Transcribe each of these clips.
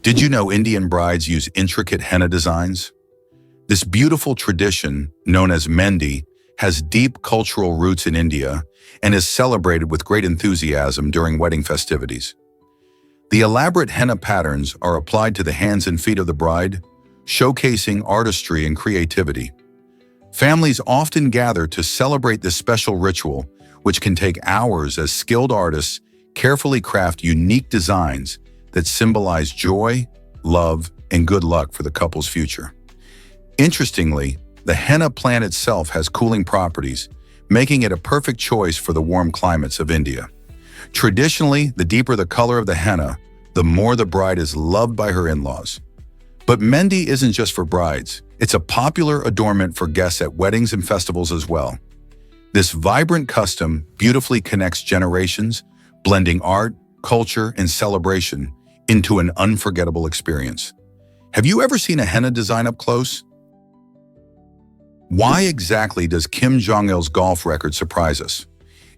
Did you know Indian brides use intricate henna designs? This beautiful tradition, known as Mehndi, has deep cultural roots in India and is celebrated with great enthusiasm during wedding festivities. The elaborate henna patterns are applied to the hands and feet of the bride, showcasing artistry and creativity. Families often gather to celebrate this special ritual, which can take hours as skilled artists carefully craft unique designs that symbolize joy, love, and good luck for the couple's future. Interestingly, the henna plant itself has cooling properties, making it a perfect choice for the warm climates of India. Traditionally, the deeper the color of the henna, the more the bride is loved by her in-laws. But Mehndi isn't just for brides. It's a popular adornment for guests at weddings and festivals as well. This vibrant custom beautifully connects generations, blending art, culture, and celebration into an unforgettable experience. Have you ever seen a henna design up close? Why exactly does Kim Jong-il's golf record surprise us?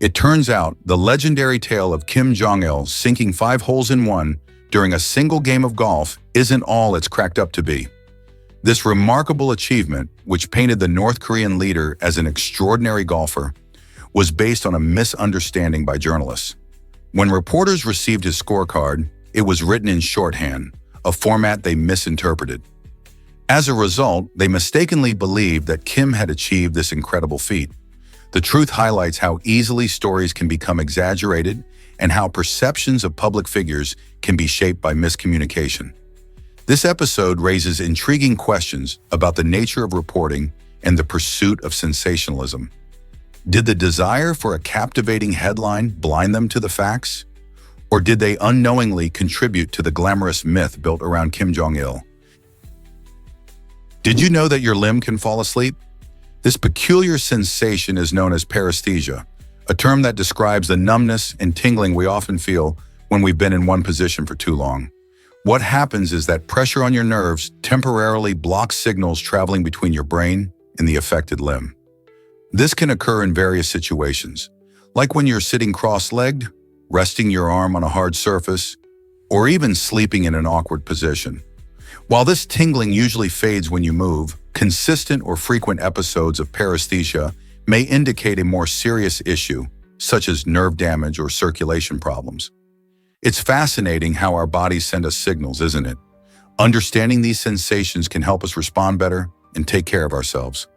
It turns out the legendary tale of Kim Jong-il sinking 5 holes in one during a single game of golf isn't all it's cracked up to be. This remarkable achievement, which painted the North Korean leader as an extraordinary golfer, was based on a misunderstanding by journalists. When reporters received his scorecard, it was written in shorthand, a format they misinterpreted. As a result, they mistakenly believed that Kim had achieved this incredible feat. The truth highlights how easily stories can become exaggerated and how perceptions of public figures can be shaped by miscommunication. This episode raises intriguing questions about the nature of reporting and the pursuit of sensationalism. Did the desire for a captivating headline blind them to the facts? Or did they unknowingly contribute to the glamorous myth built around Kim Jong-il? Did you know that your limb can fall asleep? This peculiar sensation is known as paresthesia, a term that describes the numbness and tingling we often feel when we've been in one position for too long. What happens is that pressure on your nerves temporarily blocks signals traveling between your brain and the affected limb. This can occur in various situations, like when you're sitting cross-legged, resting your arm on a hard surface, or even sleeping in an awkward position. While this tingling usually fades when you move, consistent or frequent episodes of paresthesia may indicate a more serious issue, such as nerve damage or circulation problems. It's fascinating how our bodies send us signals, isn't it? Understanding these sensations can help us respond better and take care of ourselves.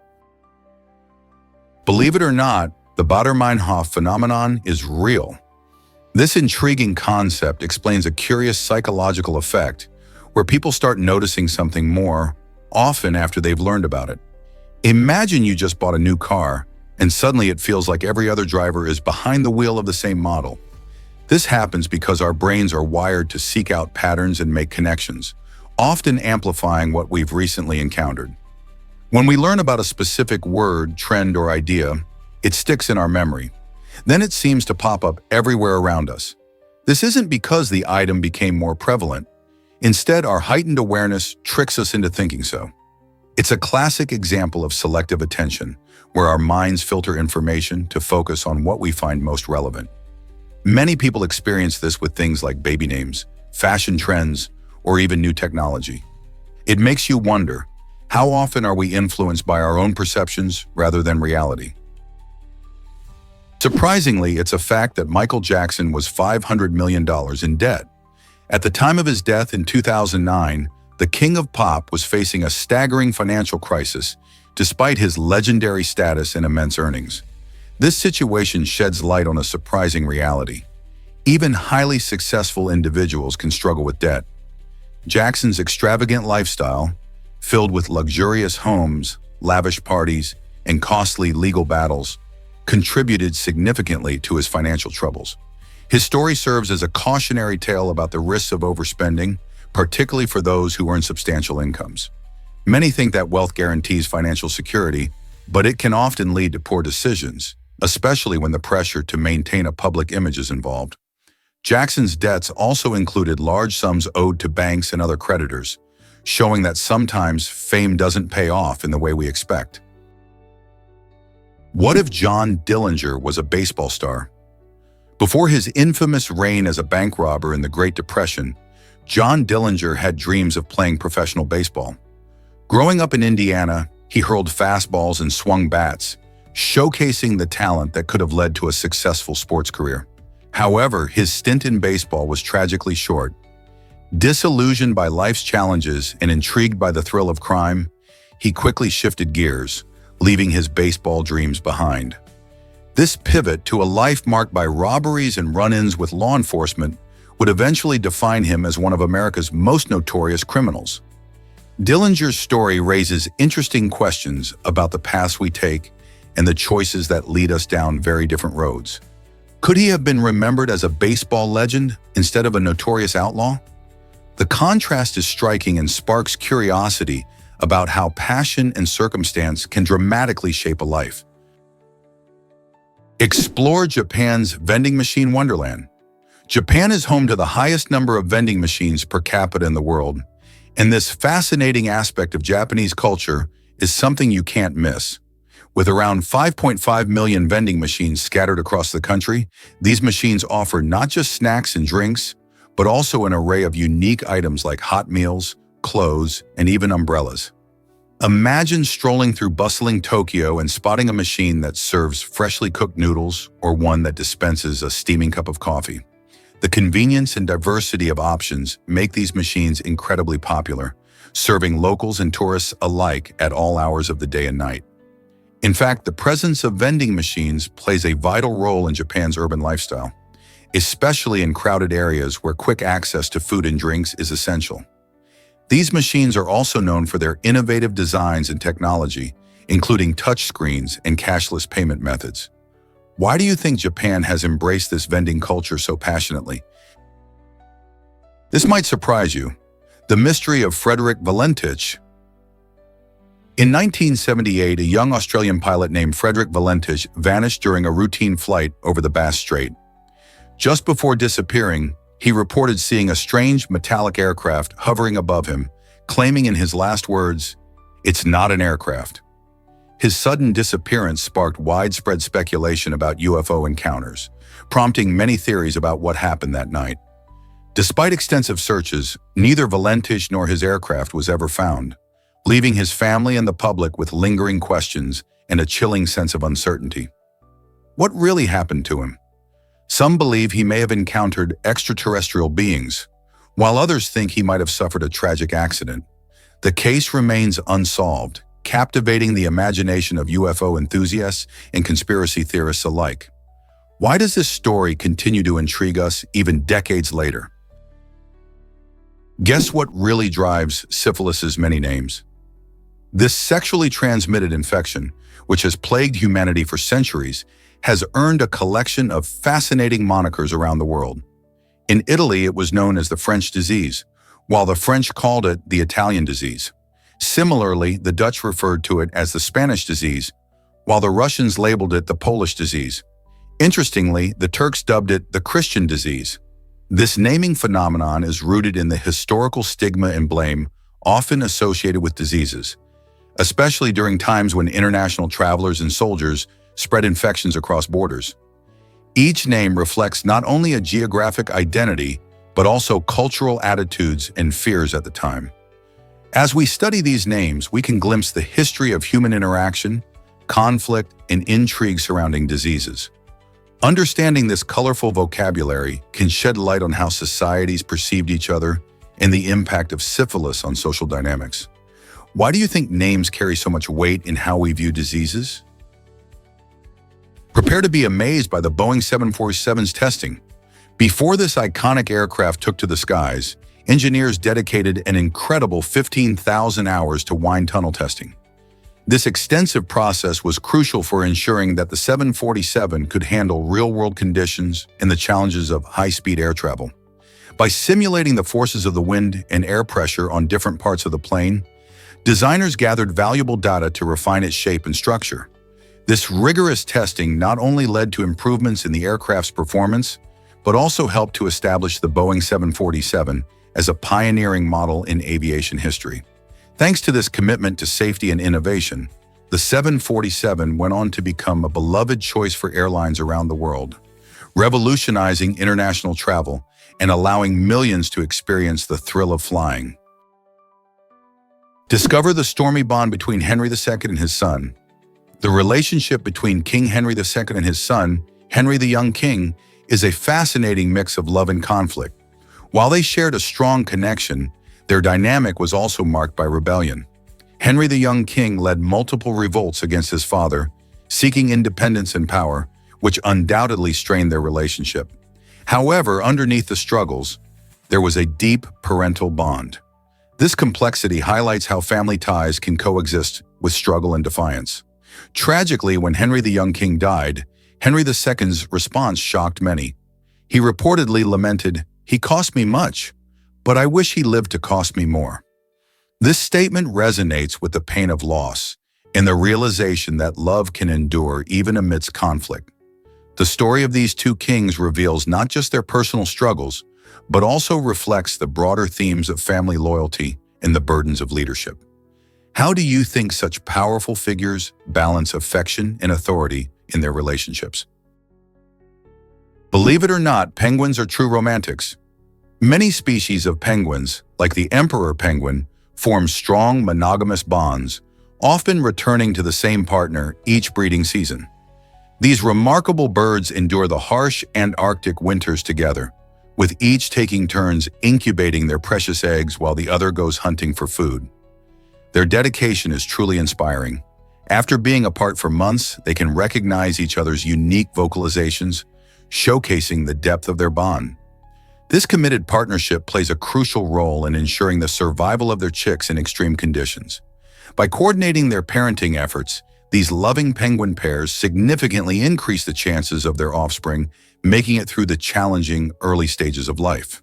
Believe it or not, the Baader-Meinhof phenomenon is real. This intriguing concept explains a curious psychological effect where people start noticing something more often after they've learned about it. Imagine you just bought a new car and suddenly it feels like every other driver is behind the wheel of the same model. This happens because our brains are wired to seek out patterns and make connections, often amplifying what we've recently encountered. When we learn about a specific word, trend, or idea, it sticks in our memory. Then it seems to pop up everywhere around us. This isn't because the item became more prevalent. Instead, our heightened awareness tricks us into thinking so. It's a classic example of selective attention, where our minds filter information to focus on what we find most relevant. Many people experience this with things like baby names, fashion trends, or even new technology. It makes you wonder, how often are we influenced by our own perceptions rather than reality? Surprisingly, it's a fact that Michael Jackson was $500 million in debt. At the time of his death in 2009, the king of pop was facing a staggering financial crisis, despite his legendary status and immense earnings. This situation sheds light on a surprising reality. Even highly successful individuals can struggle with debt. Jackson's extravagant lifestyle, filled with luxurious homes, lavish parties, and costly legal battles, contributed significantly to his financial troubles. His story serves as a cautionary tale about the risks of overspending, particularly for those who earn substantial incomes. Many think that wealth guarantees financial security, but it can often lead to poor decisions, especially when the pressure to maintain a public image is involved. Jackson's debts also included large sums owed to banks and other creditors, showing that sometimes fame doesn't pay off in the way we expect. What if John Dillinger was a baseball star? Before his infamous reign as a bank robber in the Great Depression, John Dillinger had dreams of playing professional baseball. Growing up in Indiana, he hurled fastballs and swung bats, showcasing the talent that could have led to a successful sports career. However, his stint in baseball was tragically short. Disillusioned by life's challenges and intrigued by the thrill of crime, he quickly shifted gears, leaving his baseball dreams behind. This pivot to a life marked by robberies and run-ins with law enforcement would eventually define him as one of America's most notorious criminals. Dillinger's story raises interesting questions about the paths we take and the choices that lead us down very different roads. Could he have been remembered as a baseball legend instead of a notorious outlaw? The contrast is striking and sparks curiosity about how passion and circumstance can dramatically shape a life. Explore Japan's vending machine wonderland. Japan is home to the highest number of vending machines per capita in the world, and this fascinating aspect of Japanese culture is something you can't miss. With around 5.5 million vending machines scattered across the country, these machines offer not just snacks and drinks, but also an array of unique items like hot meals, clothes, and even umbrellas. Imagine strolling through bustling Tokyo and spotting a machine that serves freshly cooked noodles or one that dispenses a steaming cup of coffee. The convenience and diversity of options make these machines incredibly popular, serving locals and tourists alike at all hours of the day and night. In fact, the presence of vending machines plays a vital role in Japan's urban lifestyle, especially in crowded areas where quick access to food and drinks is essential. These machines are also known for their innovative designs and technology, including touchscreens and cashless payment methods. Why do you think Japan has embraced this vending culture so passionately? This might surprise you. The mystery of Frederick Valentich. In 1978, a young Australian pilot named Frederick Valentich vanished during a routine flight over the Bass Strait. Just before disappearing, he reported seeing a strange metallic aircraft hovering above him, claiming in his last words, "It's not an aircraft." His sudden disappearance sparked widespread speculation about UFO encounters, prompting many theories about what happened that night. Despite extensive searches, neither Valentich nor his aircraft was ever found, leaving his family and the public with lingering questions and a chilling sense of uncertainty. What really happened to him? Some believe he may have encountered extraterrestrial beings, while others think he might have suffered a tragic accident. The case remains unsolved, captivating the imagination of UFO enthusiasts and conspiracy theorists alike. Why does this story continue to intrigue us even decades later? Guess what really drives syphilis's many names? This sexually transmitted infection, which has plagued humanity for centuries, has earned a collection of fascinating monikers around the world. In Italy, it was known as the French disease, while the French called it the Italian disease. Similarly, the Dutch referred to it as the Spanish disease, while the Russians labeled it the Polish disease. Interestingly, the Turks dubbed it the Christian disease. This naming phenomenon is rooted in the historical stigma and blame often associated with diseases, especially during times when international travelers and soldiers spread infections across borders. Each name reflects not only a geographic identity, but also cultural attitudes and fears at the time. As we study these names, we can glimpse the history of human interaction, conflict, and intrigue surrounding diseases. Understanding this colorful vocabulary can shed light on how societies perceived each other and the impact of syphilis on social dynamics. Why do you think names carry so much weight in how we view diseases? Prepare to be amazed by the Boeing 747's testing. Before this iconic aircraft took to the skies, engineers dedicated an incredible 15,000 hours to wind tunnel testing. This extensive process was crucial for ensuring that the 747 could handle real-world conditions and the challenges of high-speed air travel. By simulating the forces of the wind and air pressure on different parts of the plane, designers gathered valuable data to refine its shape and structure. This rigorous testing not only led to improvements in the aircraft's performance, but also helped to establish the Boeing 747 as a pioneering model in aviation history. Thanks to this commitment to safety and innovation, the 747 went on to become a beloved choice for airlines around the world, revolutionizing international travel and allowing millions to experience the thrill of flying. Discover the stormy bond between Henry II and his son. The relationship between King Henry II and his son, Henry the Young King, is a fascinating mix of love and conflict. While they shared a strong connection, their dynamic was also marked by rebellion. Henry the Young King led multiple revolts against his father, seeking independence and power, which undoubtedly strained their relationship. However, underneath the struggles, there was a deep parental bond. This complexity highlights how family ties can coexist with struggle and defiance. Tragically, when Henry the Young King died, Henry II's response shocked many. He reportedly lamented, "He cost me much, but I wish he lived to cost me more." This statement resonates with the pain of loss and the realization that love can endure even amidst conflict. The story of these two kings reveals not just their personal struggles, but also reflects the broader themes of family loyalty and the burdens of leadership. How do you think such powerful figures balance affection and authority in their relationships? Believe it or not, penguins are true romantics. Many species of penguins, like the emperor penguin, form strong monogamous bonds, often returning to the same partner each breeding season. These remarkable birds endure the harsh Antarctic winters together, with each taking turns incubating their precious eggs while the other goes hunting for food. Their dedication is truly inspiring. After being apart for months, they can recognize each other's unique vocalizations, showcasing the depth of their bond. This committed partnership plays a crucial role in ensuring the survival of their chicks in extreme conditions. By coordinating their parenting efforts, these loving penguin pairs significantly increase the chances of their offspring making it through the challenging early stages of life.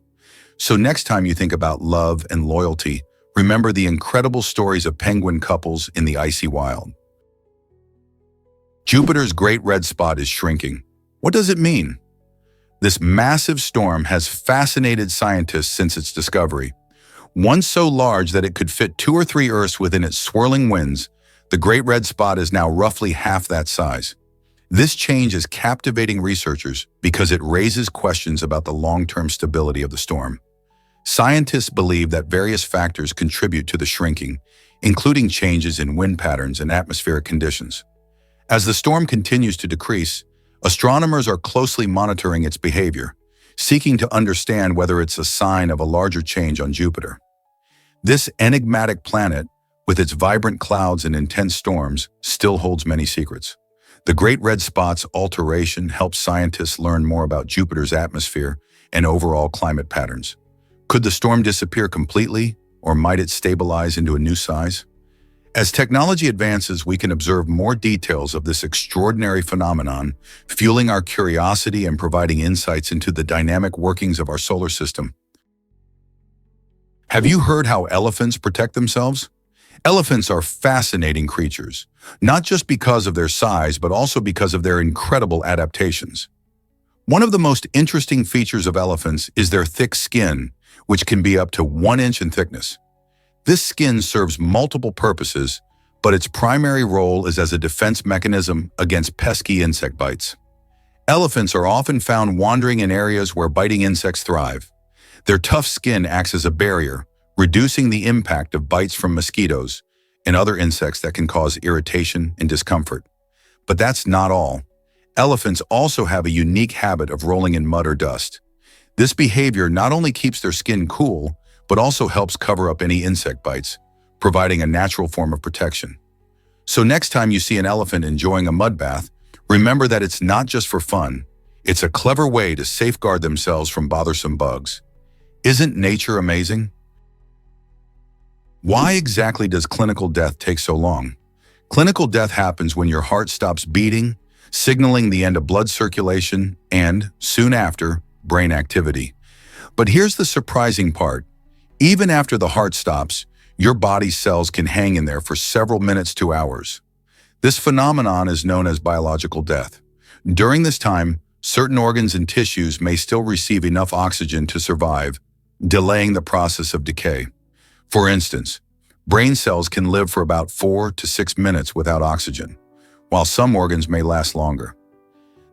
So next time you think about love and loyalty, remember the incredible stories of penguin couples in the icy wild. Jupiter's Great Red Spot is shrinking. What does it mean? This massive storm has fascinated scientists since its discovery. Once so large that it could fit 2 or 3 Earths within its swirling winds, the Great Red Spot is now roughly half that size. This change is captivating researchers because it raises questions about the long-term stability of the storm. Scientists believe that various factors contribute to the shrinking, including changes in wind patterns and atmospheric conditions. As the storm continues to decrease, astronomers are closely monitoring its behavior, seeking to understand whether it's a sign of a larger change on Jupiter. This enigmatic planet, with its vibrant clouds and intense storms, still holds many secrets. The Great Red Spot's alteration helps scientists learn more about Jupiter's atmosphere and overall climate patterns. Could the storm disappear completely, or might it stabilize into a new size? As technology advances, we can observe more details of this extraordinary phenomenon, fueling our curiosity and providing insights into the dynamic workings of our solar system. Have you heard how elephants protect themselves? Elephants are fascinating creatures, not just because of their size, but also because of their incredible adaptations. One of the most interesting features of elephants is their thick skin, which can be up to 1 inch in thickness. This skin serves multiple purposes, but its primary role is as a defense mechanism against pesky insect bites. Elephants are often found wandering in areas where biting insects thrive. Their tough skin acts as a barrier, reducing the impact of bites from mosquitoes and other insects that can cause irritation and discomfort. But that's not all. Elephants also have a unique habit of rolling in mud or dust. This behavior not only keeps their skin cool, but also helps cover up any insect bites, providing a natural form of protection. So next time you see an elephant enjoying a mud bath, remember that it's not just for fun. It's a clever way to safeguard themselves from bothersome bugs. Isn't nature amazing? Why exactly does clinical death take so long? Clinical death happens when your heart stops beating, signaling the end of blood circulation and, soon after, brain activity. But here's the surprising part. Even after the heart stops, your body's cells can hang in there for several minutes to hours. This phenomenon is known as biological death. During this time, certain organs and tissues may still receive enough oxygen to survive, delaying the process of decay. For instance, brain cells can live for about 4 to 6 minutes without oxygen, while some organs may last longer.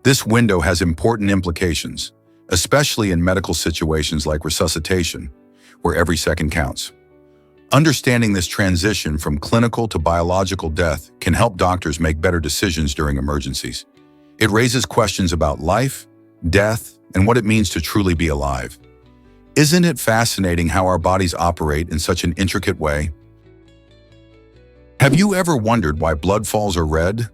This window has important implications. especially in medical situations like resuscitation, where every second counts. Understanding this transition from clinical to biological death can help doctors make better decisions during emergencies. It raises questions about life, death, and what it means to truly be alive. Isn't it fascinating how our bodies operate in such an intricate way? Have you ever wondered why blood falls are red?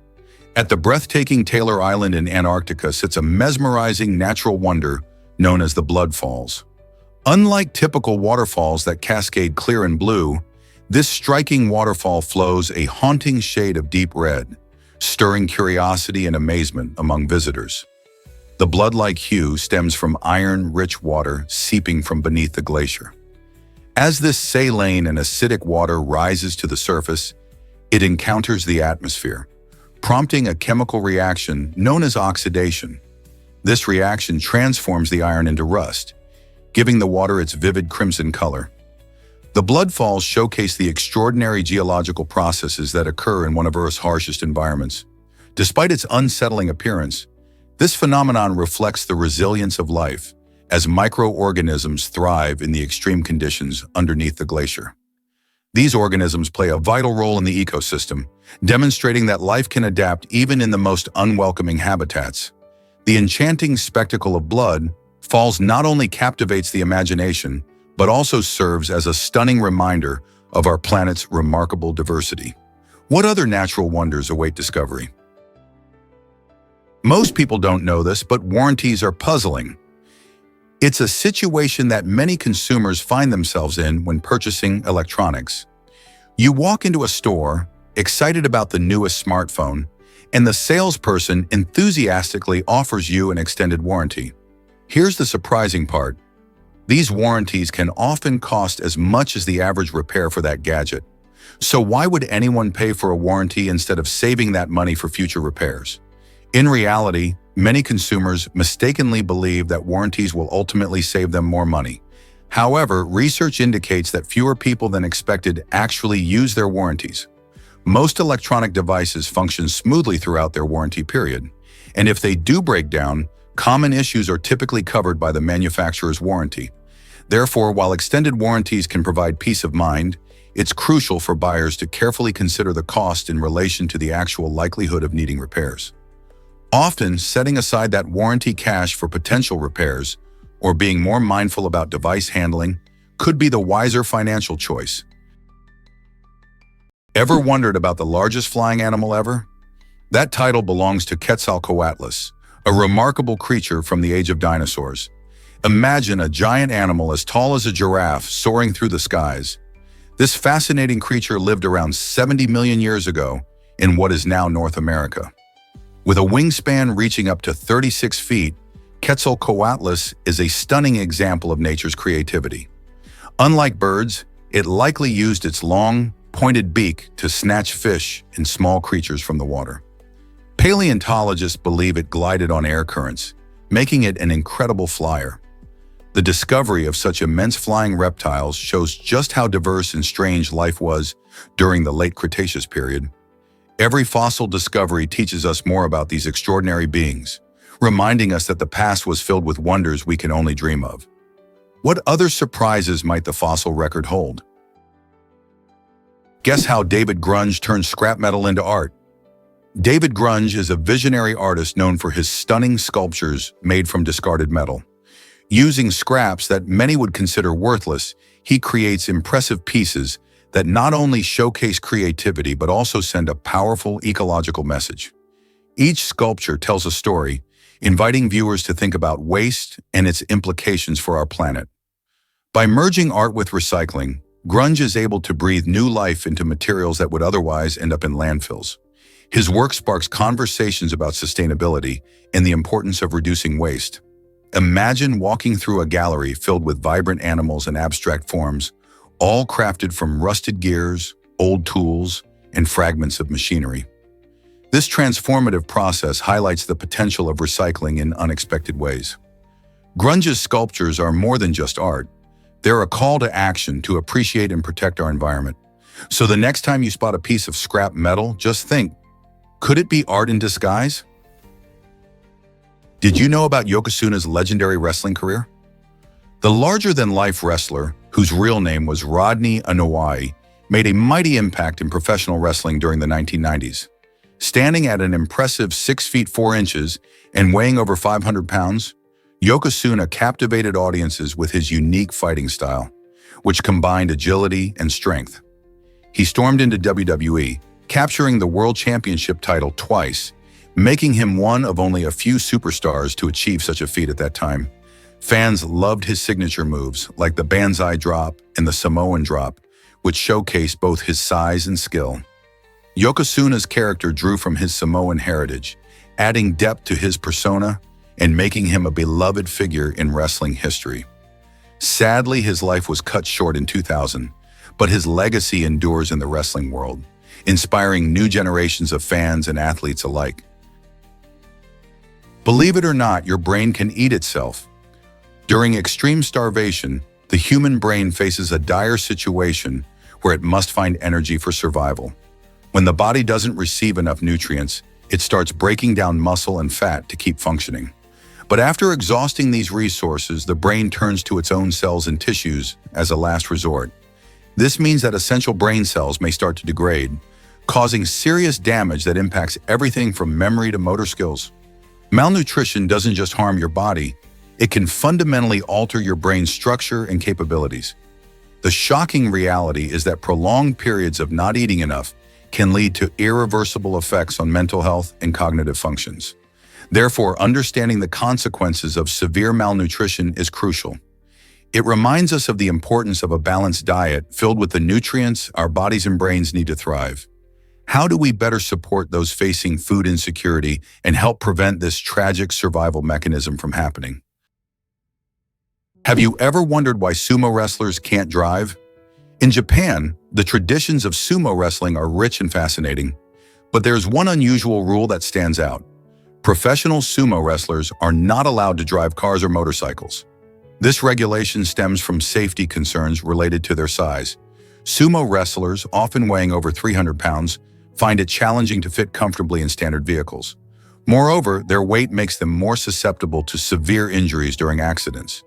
At the breathtaking Taylor Island in Antarctica sits a mesmerizing natural wonder known as the blood falls. Unlike typical waterfalls that cascade clear and blue, this striking waterfall flows a haunting shade of deep red, stirring curiosity and amazement among visitors. The blood-like hue stems from iron-rich water seeping from beneath the glacier. As this saline and acidic water rises to the surface, it encounters the atmosphere, prompting a chemical reaction known as oxidation. This reaction transforms the iron into rust, giving the water its vivid crimson color. The blood falls showcase the extraordinary geological processes that occur in one of Earth's harshest environments. Despite its unsettling appearance, this phenomenon reflects the resilience of life, as microorganisms thrive in the extreme conditions underneath the glacier. These organisms play a vital role in the ecosystem, demonstrating that life can adapt even in the most unwelcoming habitats. The enchanting spectacle of blood falls not only captivates the imagination, but also serves as a stunning reminder of our planet's remarkable diversity. What other natural wonders await discovery? Most people don't know this, but warranties are puzzling. It's a situation that many consumers find themselves in when purchasing electronics. You walk into a store, excited about the newest smartphone, and the salesperson enthusiastically offers you an extended warranty. Here's the surprising part. These warranties can often cost as much as the average repair for that gadget. So why would anyone pay for a warranty instead of saving that money for future repairs? In reality, many consumers mistakenly believe that warranties will ultimately save them more money. However, research indicates that fewer people than expected actually use their warranties. Most electronic devices function smoothly throughout their warranty period, and if they do break down, common issues are typically covered by the manufacturer's warranty. Therefore, while extended warranties can provide peace of mind, it's crucial for buyers to carefully consider the cost in relation to the actual likelihood of needing repairs. Often, setting aside that warranty cash for potential repairs or being more mindful about device handling could be the wiser financial choice. Ever wondered about the largest flying animal ever? That title belongs to Quetzalcoatlus, a remarkable creature from the age of dinosaurs. Imagine a giant animal as tall as a giraffe soaring through the skies. This fascinating creature lived around 70 million years ago in what is now North America. With a wingspan reaching up to 36 feet, Quetzalcoatlus is a stunning example of nature's creativity. Unlike birds, it likely used its long, pointed beak to snatch fish and small creatures from the water. Paleontologists believe it glided on air currents, making it an incredible flyer. The discovery of such immense flying reptiles shows just how diverse and strange life was during the late Cretaceous period. Every fossil discovery teaches us more about these extraordinary beings, reminding us that the past was filled with wonders we can only dream of. What other surprises might the fossil record hold? Guess how David Grunge turned scrap metal into art? David Grunge is a visionary artist known for his stunning sculptures made from discarded metal. Using scraps that many would consider worthless, he creates impressive pieces that not only showcase creativity but also send a powerful ecological message. Each sculpture tells a story, inviting viewers to think about waste and its implications for our planet. By merging art with recycling, Grunge is able to breathe new life into materials that would otherwise end up in landfills. His work sparks conversations about sustainability and the importance of reducing waste. Imagine walking through a gallery filled with vibrant animals and abstract forms, all crafted from rusted gears, old tools, and fragments of machinery. This transformative process highlights the potential of recycling in unexpected ways. Grunge's sculptures are more than just art. They're a call to action to appreciate and protect our environment. So the next time you spot a piece of scrap metal, just think, could it be art in disguise? Did you know about Yokosuna's legendary wrestling career? The larger-than-life wrestler, whose real name was Rodney Anoa'i, made a mighty impact in professional wrestling during the 1990s. Standing at an impressive 6 feet 4 inches and weighing over 500 pounds, Yokozuna captivated audiences with his unique fighting style, which combined agility and strength. He stormed into WWE, capturing the World Championship title twice, making him one of only a few superstars to achieve such a feat at that time. Fans loved his signature moves, like the Banzai drop and the Samoan drop, which showcased both his size and skill. Yokosuna's character drew from his Samoan heritage, adding depth to his persona and making him a beloved figure in wrestling history. Sadly, his life was cut short in 2000, but his legacy endures in the wrestling world, inspiring new generations of fans and athletes alike. Believe it or not, your brain can eat itself. During extreme starvation, the human brain faces a dire situation where it must find energy for survival. When the body doesn't receive enough nutrients, it starts breaking down muscle and fat to keep functioning. But after exhausting these resources, the brain turns to its own cells and tissues as a last resort. This means that essential brain cells may start to degrade, causing serious damage that impacts everything from memory to motor skills. Malnutrition doesn't just harm your body, it can fundamentally alter your brain's structure and capabilities. The shocking reality is that prolonged periods of not eating enough can lead to irreversible effects on mental health and cognitive functions. Therefore, understanding the consequences of severe malnutrition is crucial. It reminds us of the importance of a balanced diet filled with the nutrients our bodies and brains need to thrive. How do we better support those facing food insecurity and help prevent this tragic survival mechanism from happening? Have you ever wondered why sumo wrestlers can't drive? In Japan, the traditions of sumo wrestling are rich and fascinating, but there's one unusual rule that stands out. Professional sumo wrestlers are not allowed to drive cars or motorcycles. This regulation stems from safety concerns related to their size. Sumo wrestlers, often weighing over 300 pounds, find it challenging to fit comfortably in standard vehicles. Moreover, their weight makes them more susceptible to severe injuries during accidents.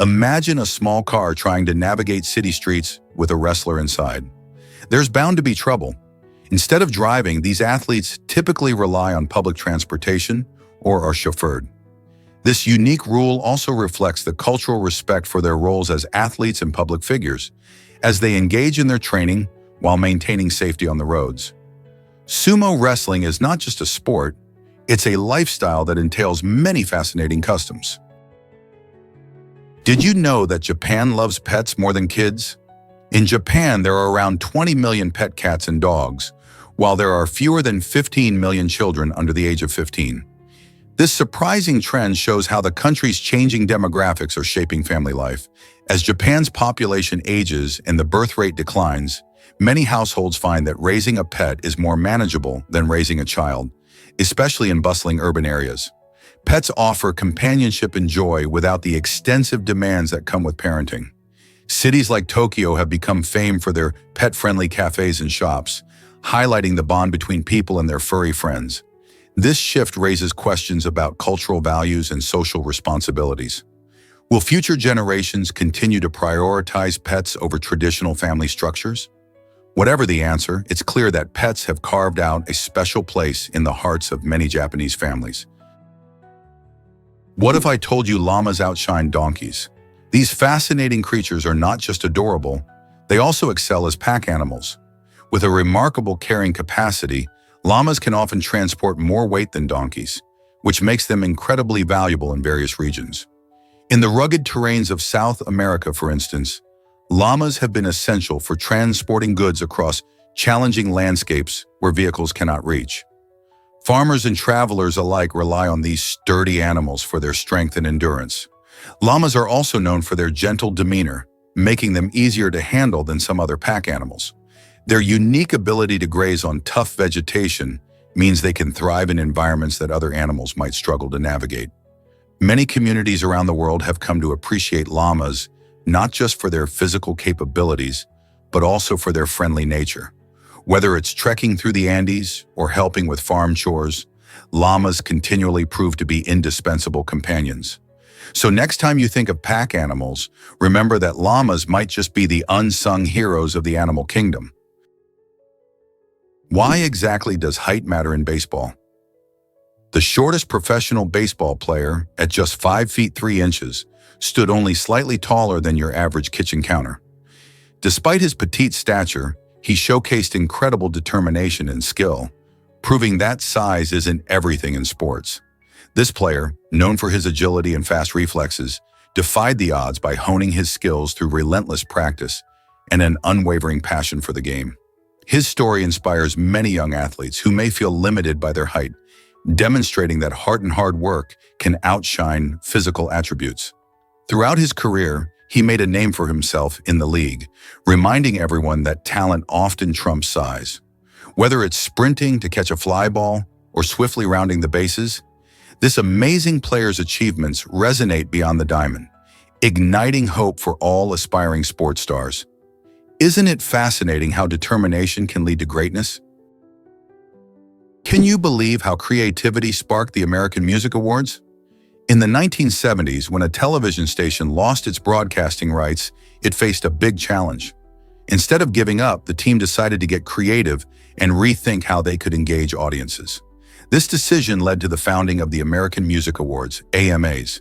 Imagine a small car trying to navigate city streets with a wrestler inside. There's bound to be trouble. Instead of driving, these athletes typically rely on public transportation or are chauffeured. This unique rule also reflects the cultural respect for their roles as athletes and public figures, as they engage in their training while maintaining safety on the roads. Sumo wrestling is not just a sport, it's a lifestyle that entails many fascinating customs. Did you know that Japan loves pets more than kids? In Japan, there are around 20 million pet cats and dogs, while there are fewer than 15 million children under the age of 15. This surprising trend shows how the country's changing demographics are shaping family life. As Japan's population ages and the birth rate declines, many households find that raising a pet is more manageable than raising a child, especially in bustling urban areas. Pets offer companionship and joy without the extensive demands that come with parenting. Cities like Tokyo have become famed for their pet-friendly cafes and shops, highlighting the bond between people and their furry friends. This shift raises questions about cultural values and social responsibilities. Will future generations continue to prioritize pets over traditional family structures? Whatever the answer, it's clear that pets have carved out a special place in the hearts of many Japanese families. What if I told you llamas outshine donkeys? These fascinating creatures are not just adorable, they also excel as pack animals. With a remarkable carrying capacity, llamas can often transport more weight than donkeys, which makes them incredibly valuable in various regions. In the rugged terrains of South America, for instance, llamas have been essential for transporting goods across challenging landscapes where vehicles cannot reach. Farmers and travelers alike rely on these sturdy animals for their strength and endurance. Llamas are also known for their gentle demeanor, making them easier to handle than some other pack animals. Their unique ability to graze on tough vegetation means they can thrive in environments that other animals might struggle to navigate. Many communities around the world have come to appreciate llamas not just for their physical capabilities, but also for their friendly nature. Whether it's trekking through the Andes or helping with farm chores, Llamas continually prove to be indispensable companions. So next time you think of pack animals, remember that llamas might just be the unsung heroes of the animal kingdom. Why exactly does height matter in baseball? The shortest professional baseball player, at just 5 feet 3 inches, stood only slightly taller than your average kitchen counter. Despite his petite stature, he showcased incredible determination and skill, proving that size isn't everything in sports. This player, known for his agility and fast reflexes, defied the odds by honing his skills through relentless practice and an unwavering passion for the game. His story inspires many young athletes who may feel limited by their height, demonstrating that heart and hard work can outshine physical attributes. Throughout his career, he made a name for himself in the league, reminding everyone that talent often trumps size. Whether it's sprinting to catch a fly ball or swiftly rounding the bases, this amazing player's achievements resonate beyond the diamond, igniting hope for all aspiring sports stars. Isn't it fascinating how determination can lead to greatness? Can you believe how creativity sparked the American Music Awards? In the 1970s, when a television station lost its broadcasting rights, it faced a big challenge. Instead of giving up, the team decided to get creative and rethink how they could engage audiences. This decision led to the founding of the American Music Awards, AMAs,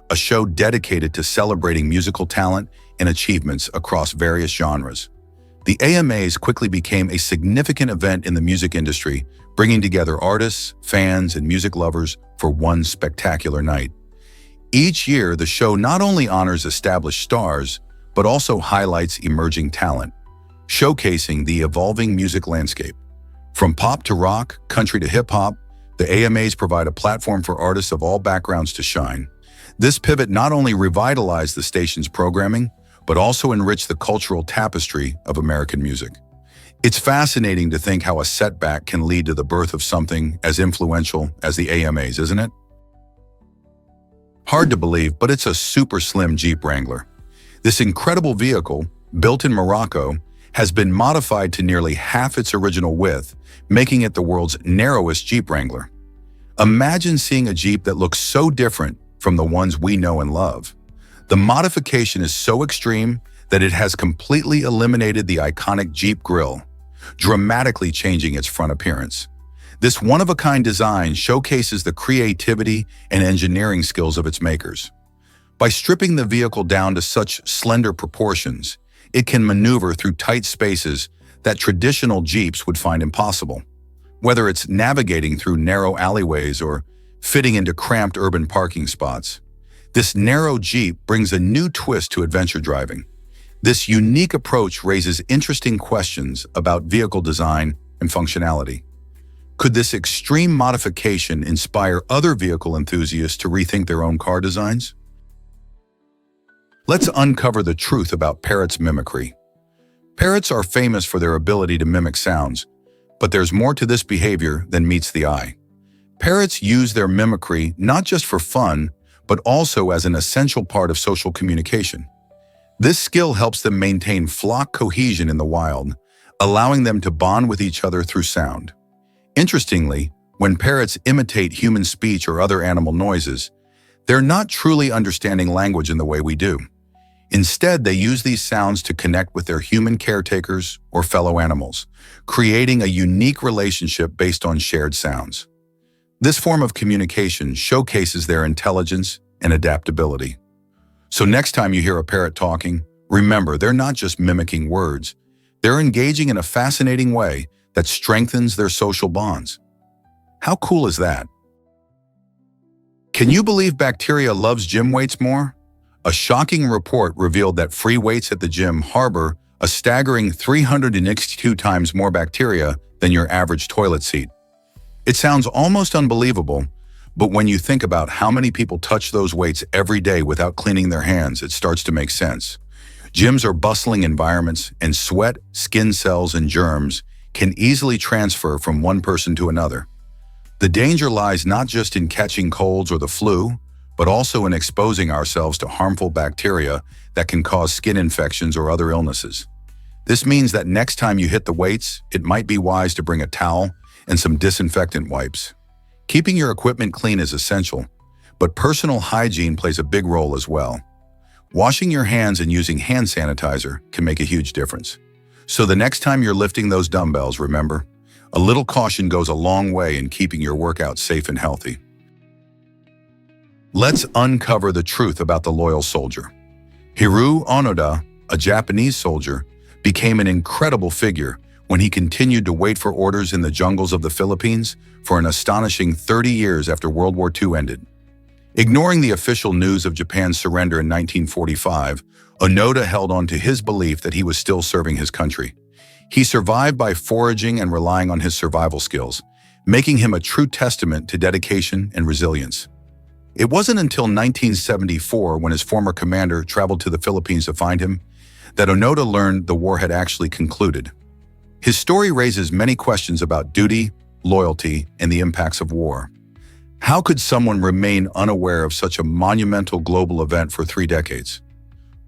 a show dedicated to celebrating musical talent and achievements across various genres. The AMAs quickly became a significant event in the music industry, bringing together artists, fans, and music lovers for one spectacular night. Each year, the show not only honors established stars, but also highlights emerging talent, showcasing the evolving music landscape. From pop to rock, country to hip-hop, the AMAs provide a platform for artists of all backgrounds to shine. This pivot not only revitalized the station's programming, but also enriched the cultural tapestry of American music. It's fascinating to think how a setback can lead to the birth of something as influential as the AMAs, isn't it? Hard to believe, but it's a super slim Jeep Wrangler. This incredible vehicle, built in Morocco, has been modified to nearly half its original width, making it the world's narrowest Jeep Wrangler. Imagine seeing a Jeep that looks so different from the ones we know and love. The modification is so extreme that it has completely eliminated the iconic Jeep grille, dramatically changing its front appearance. This one-of-a-kind design showcases the creativity and engineering skills of its makers. By stripping the vehicle down to such slender proportions, it can maneuver through tight spaces that traditional Jeeps would find impossible. Whether it's navigating through narrow alleyways or fitting into cramped urban parking spots, this narrow Jeep brings a new twist to adventure driving. This unique approach raises interesting questions about vehicle design and functionality. Could this extreme modification inspire other vehicle enthusiasts to rethink their own car designs? Let's uncover the truth about parrots' mimicry. Parrots are famous for their ability to mimic sounds, but there's more to this behavior than meets the eye. Parrots use their mimicry not just for fun, but also as an essential part of social communication. This skill helps them maintain flock cohesion in the wild, allowing them to bond with each other through sound. Interestingly, when parrots imitate human speech or other animal noises, they're not truly understanding language in the way we do. Instead, they use these sounds to connect with their human caretakers or fellow animals, creating a unique relationship based on shared sounds. This form of communication showcases their intelligence and adaptability. So next time you hear a parrot talking, remember they're not just mimicking words, they're engaging in a fascinating way that strengthens their social bonds. How cool is that? Can you believe bacteria loves gym weights more? A shocking report revealed that free weights at the gym harbor a staggering 362 times more bacteria than your average toilet seat. It sounds almost unbelievable, but when you think about how many people touch those weights every day without cleaning their hands, it starts to make sense. Gyms are bustling environments, and sweat, skin cells, and germs can easily transfer from one person to another. The danger lies not just in catching colds or the flu, but also in exposing ourselves to harmful bacteria that can cause skin infections or other illnesses. This means that next time you hit the weights, it might be wise to bring a towel and some disinfectant wipes. Keeping your equipment clean is essential, but personal hygiene plays a big role as well. Washing your hands and using hand sanitizer can make a huge difference. So the next time you're lifting those dumbbells, remember, a little caution goes a long way in keeping your workout safe and healthy. Let's uncover the truth about the loyal soldier. Hiroo Onoda, a Japanese soldier, became an incredible figure when he continued to wait for orders in the jungles of the Philippines for an astonishing 30 years after World War II ended. Ignoring the official news of Japan's surrender in 1945, Onoda held on to his belief that he was still serving his country. He survived by foraging and relying on his survival skills, making him a true testament to dedication and resilience. It wasn't until 1974, when his former commander traveled to the Philippines to find him, that Onoda learned the war had actually concluded. His story raises many questions about duty, loyalty, and the impacts of war. How could someone remain unaware of such a monumental global event for 3 decades?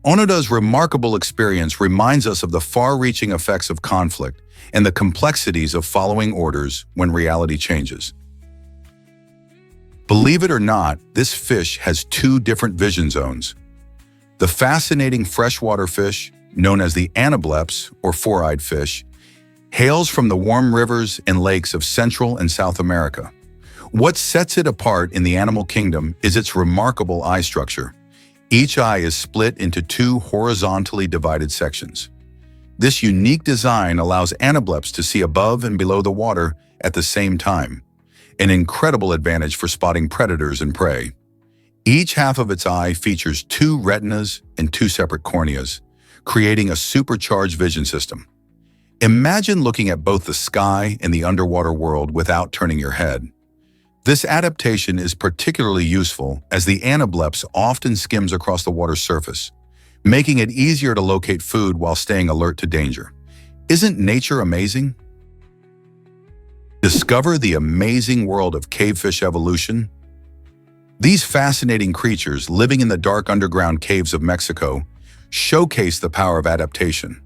Onoda's remarkable experience reminds us of the far-reaching effects of conflict and the complexities of following orders when reality changes. Believe it or not, this fish has 2 different vision zones. The fascinating freshwater fish, known as the anableps or four-eyed fish, hails from the warm rivers and lakes of Central and South America. What sets it apart in the animal kingdom is its remarkable eye structure. Each eye is split into 2 horizontally divided sections. This unique design allows anableps to see above and below the water at the same time, an incredible advantage for spotting predators and prey. Each half of its eye features 2 retinas and 2 separate corneas, creating a supercharged vision system. Imagine looking at both the sky and the underwater world without turning your head. This adaptation is particularly useful as the anableps often skims across the water's surface, making it easier to locate food while staying alert to danger. Isn't nature amazing? Discover the amazing world of cavefish evolution. These fascinating creatures living in the dark underground caves of Mexico showcase the power of adaptation.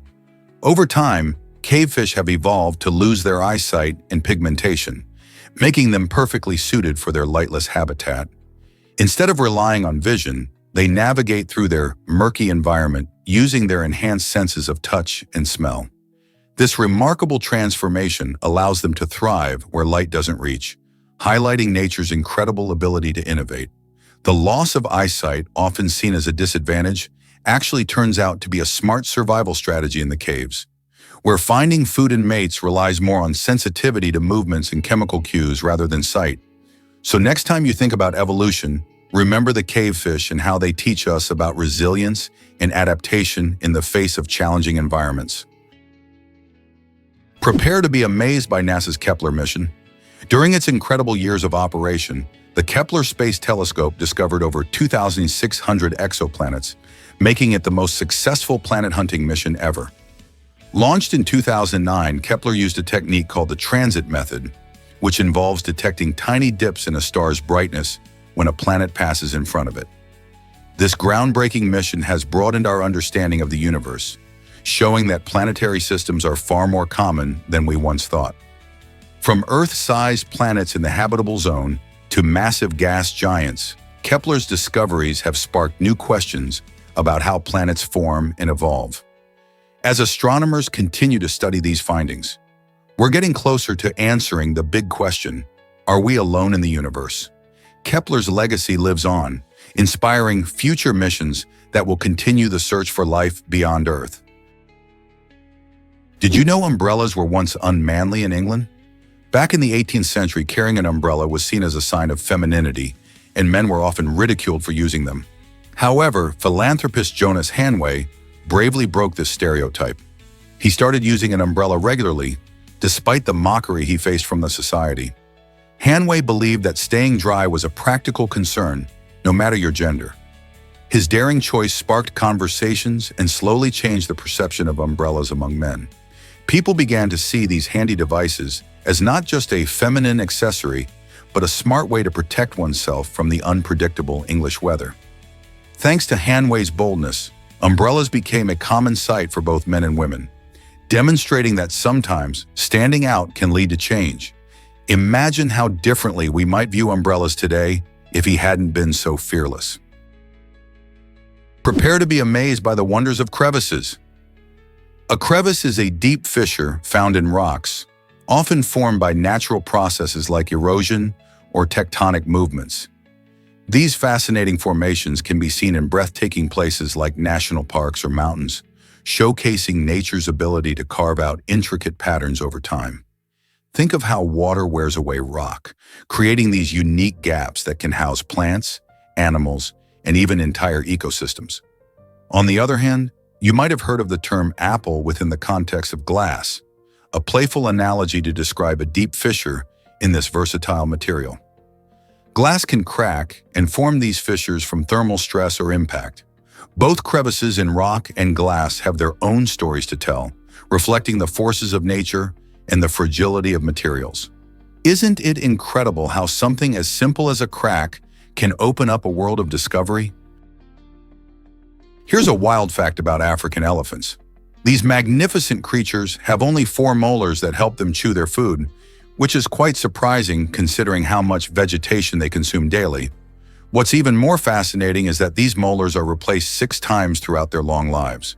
Over time, cavefish have evolved to lose their eyesight and pigmentation, making them perfectly suited for their lightless habitat. Instead of relying on vision, they navigate through their murky environment using their enhanced senses of touch and smell. This remarkable transformation allows them to thrive where light doesn't reach, highlighting nature's incredible ability to innovate. The loss of eyesight, often seen as a disadvantage, actually turns out to be a smart survival strategy in the caves, where finding food and mates relies more on sensitivity to movements and chemical cues rather than sight. So next time you think about evolution, remember the cavefish and how they teach us about resilience and adaptation in the face of challenging environments. Prepare to be amazed by NASA's Kepler mission. During its incredible years of operation, the Kepler Space Telescope discovered over 2,600 exoplanets, making it the most successful planet hunting mission ever. Launched in 2009, Kepler used a technique called the transit method, which involves detecting tiny dips in a star's brightness when a planet passes in front of it. This groundbreaking mission has broadened our understanding of the universe, showing that planetary systems are far more common than we once thought. From Earth-sized planets in the habitable zone to massive gas giants, Kepler's discoveries have sparked new questions about how planets form and evolve. As astronomers continue to study these findings, we're getting closer to answering the big question: are we alone in the universe? Kepler's legacy lives on, inspiring future missions that will continue the search for life beyond Earth. Did you know umbrellas were once unmanly in England? Back in the 18th century, carrying an umbrella was seen as a sign of femininity, and men were often ridiculed for using them. However, philanthropist Jonas Hanway bravely broke this stereotype. He started using an umbrella regularly, despite the mockery he faced from the society. Hanway believed that staying dry was a practical concern, no matter your gender. His daring choice sparked conversations and slowly changed the perception of umbrellas among men. People began to see these handy devices as not just a feminine accessory, but a smart way to protect oneself from the unpredictable English weather. Thanks to Hanway's boldness, umbrellas became a common sight for both men and women, demonstrating that sometimes standing out can lead to change. Imagine how differently we might view umbrellas today if he hadn't been so fearless. Prepare to be amazed by the wonders of crevices. A crevice is a deep fissure found in rocks, often formed by natural processes like erosion or tectonic movements. These fascinating formations can be seen in breathtaking places like national parks or mountains, showcasing nature's ability to carve out intricate patterns over time. Think of how water wears away rock, creating these unique gaps that can house plants, animals, and even entire ecosystems. On the other hand, you might have heard of the term apple within the context of glass, a playful analogy to describe a deep fissure in this versatile material. Glass can crack and form these fissures from thermal stress or impact. Both crevices in rock and glass have their own stories to tell, reflecting the forces of nature and the fragility of materials. Isn't it incredible how something as simple as a crack can open up a world of discovery? Here's a wild fact about African elephants. These magnificent creatures have only 4 molars that help them chew their food, which is quite surprising considering how much vegetation they consume daily. What's even more fascinating is that these molars are replaced 6 times throughout their long lives.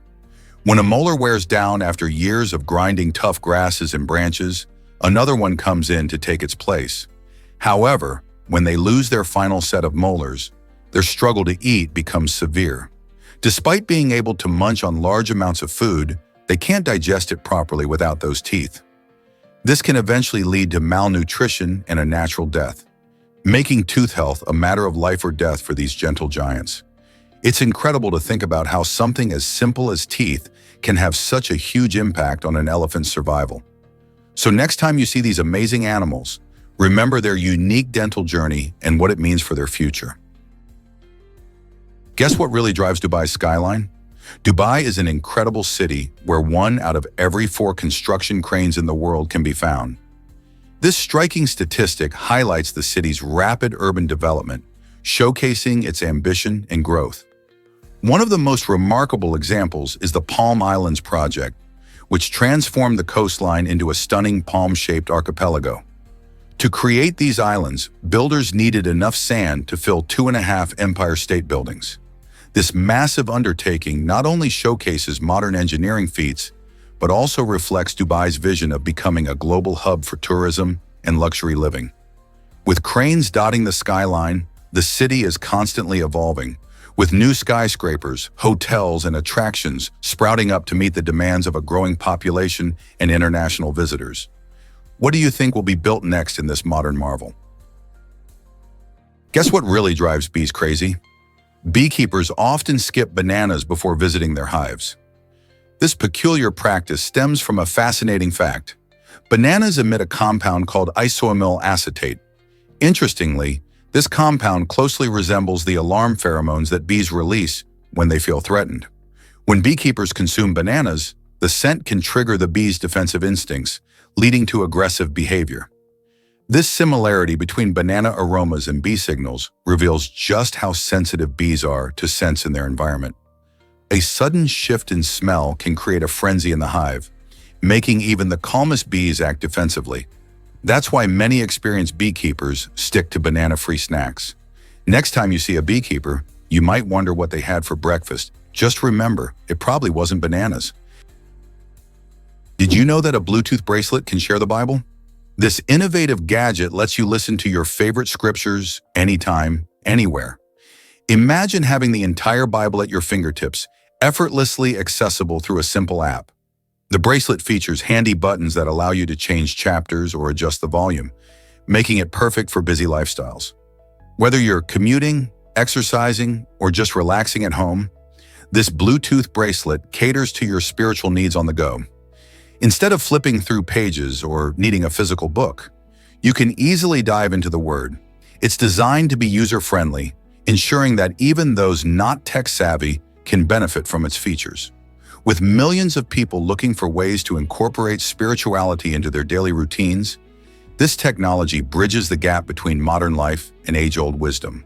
When a molar wears down after years of grinding tough grasses and branches, another one comes in to take its place. However, when they lose their final set of molars, their struggle to eat becomes severe. Despite being able to munch on large amounts of food, they can't digest it properly without those teeth. This can eventually lead to malnutrition and a natural death, making tooth health a matter of life or death for these gentle giants. It's incredible to think about how something as simple as teeth can have such a huge impact on an elephant's survival. So next time you see these amazing animals, remember their unique dental journey and what it means for their future. Guess what really drives Dubai's skyline? Dubai is an incredible city where 1 out of every 4 construction cranes in the world can be found. This striking statistic highlights the city's rapid urban development, showcasing its ambition and growth. One of the most remarkable examples is the Palm Islands project, which transformed the coastline into a stunning palm-shaped archipelago. To create these islands, builders needed enough sand to fill 2.5 Empire State Buildings. This massive undertaking not only showcases modern engineering feats, but also reflects Dubai's vision of becoming a global hub for tourism and luxury living. With cranes dotting the skyline, the city is constantly evolving, with new skyscrapers, hotels, and attractions sprouting up to meet the demands of a growing population and international visitors. What do you think will be built next in this modern marvel? Guess what really drives bees crazy? Beekeepers often skip bananas before visiting their hives. This peculiar practice stems from a fascinating fact. Bananas emit a compound called isoamyl acetate. Interestingly, this compound closely resembles the alarm pheromones that bees release when they feel threatened. When beekeepers consume bananas, the scent can trigger the bees' defensive instincts, leading to aggressive behavior. This similarity between banana aromas and bee signals reveals just how sensitive bees are to scents in their environment. A sudden shift in smell can create a frenzy in the hive, making even the calmest bees act defensively. That's why many experienced beekeepers stick to banana-free snacks. Next time you see a beekeeper, you might wonder what they had for breakfast. Just remember, it probably wasn't bananas. Did you know that a Bluetooth bracelet can share the Bible? This innovative gadget lets you listen to your favorite scriptures anytime, anywhere. Imagine having the entire Bible at your fingertips, effortlessly accessible through a simple app. The bracelet features handy buttons that allow you to change chapters or adjust the volume, making it perfect for busy lifestyles. Whether you're commuting, exercising, or just relaxing at home, this Bluetooth bracelet caters to your spiritual needs on the go. Instead of flipping through pages or needing a physical book, you can easily dive into the Word. It's designed to be user-friendly, ensuring that even those not tech-savvy can benefit from its features. With millions of people looking for ways to incorporate spirituality into their daily routines, this technology bridges the gap between modern life and age-old wisdom.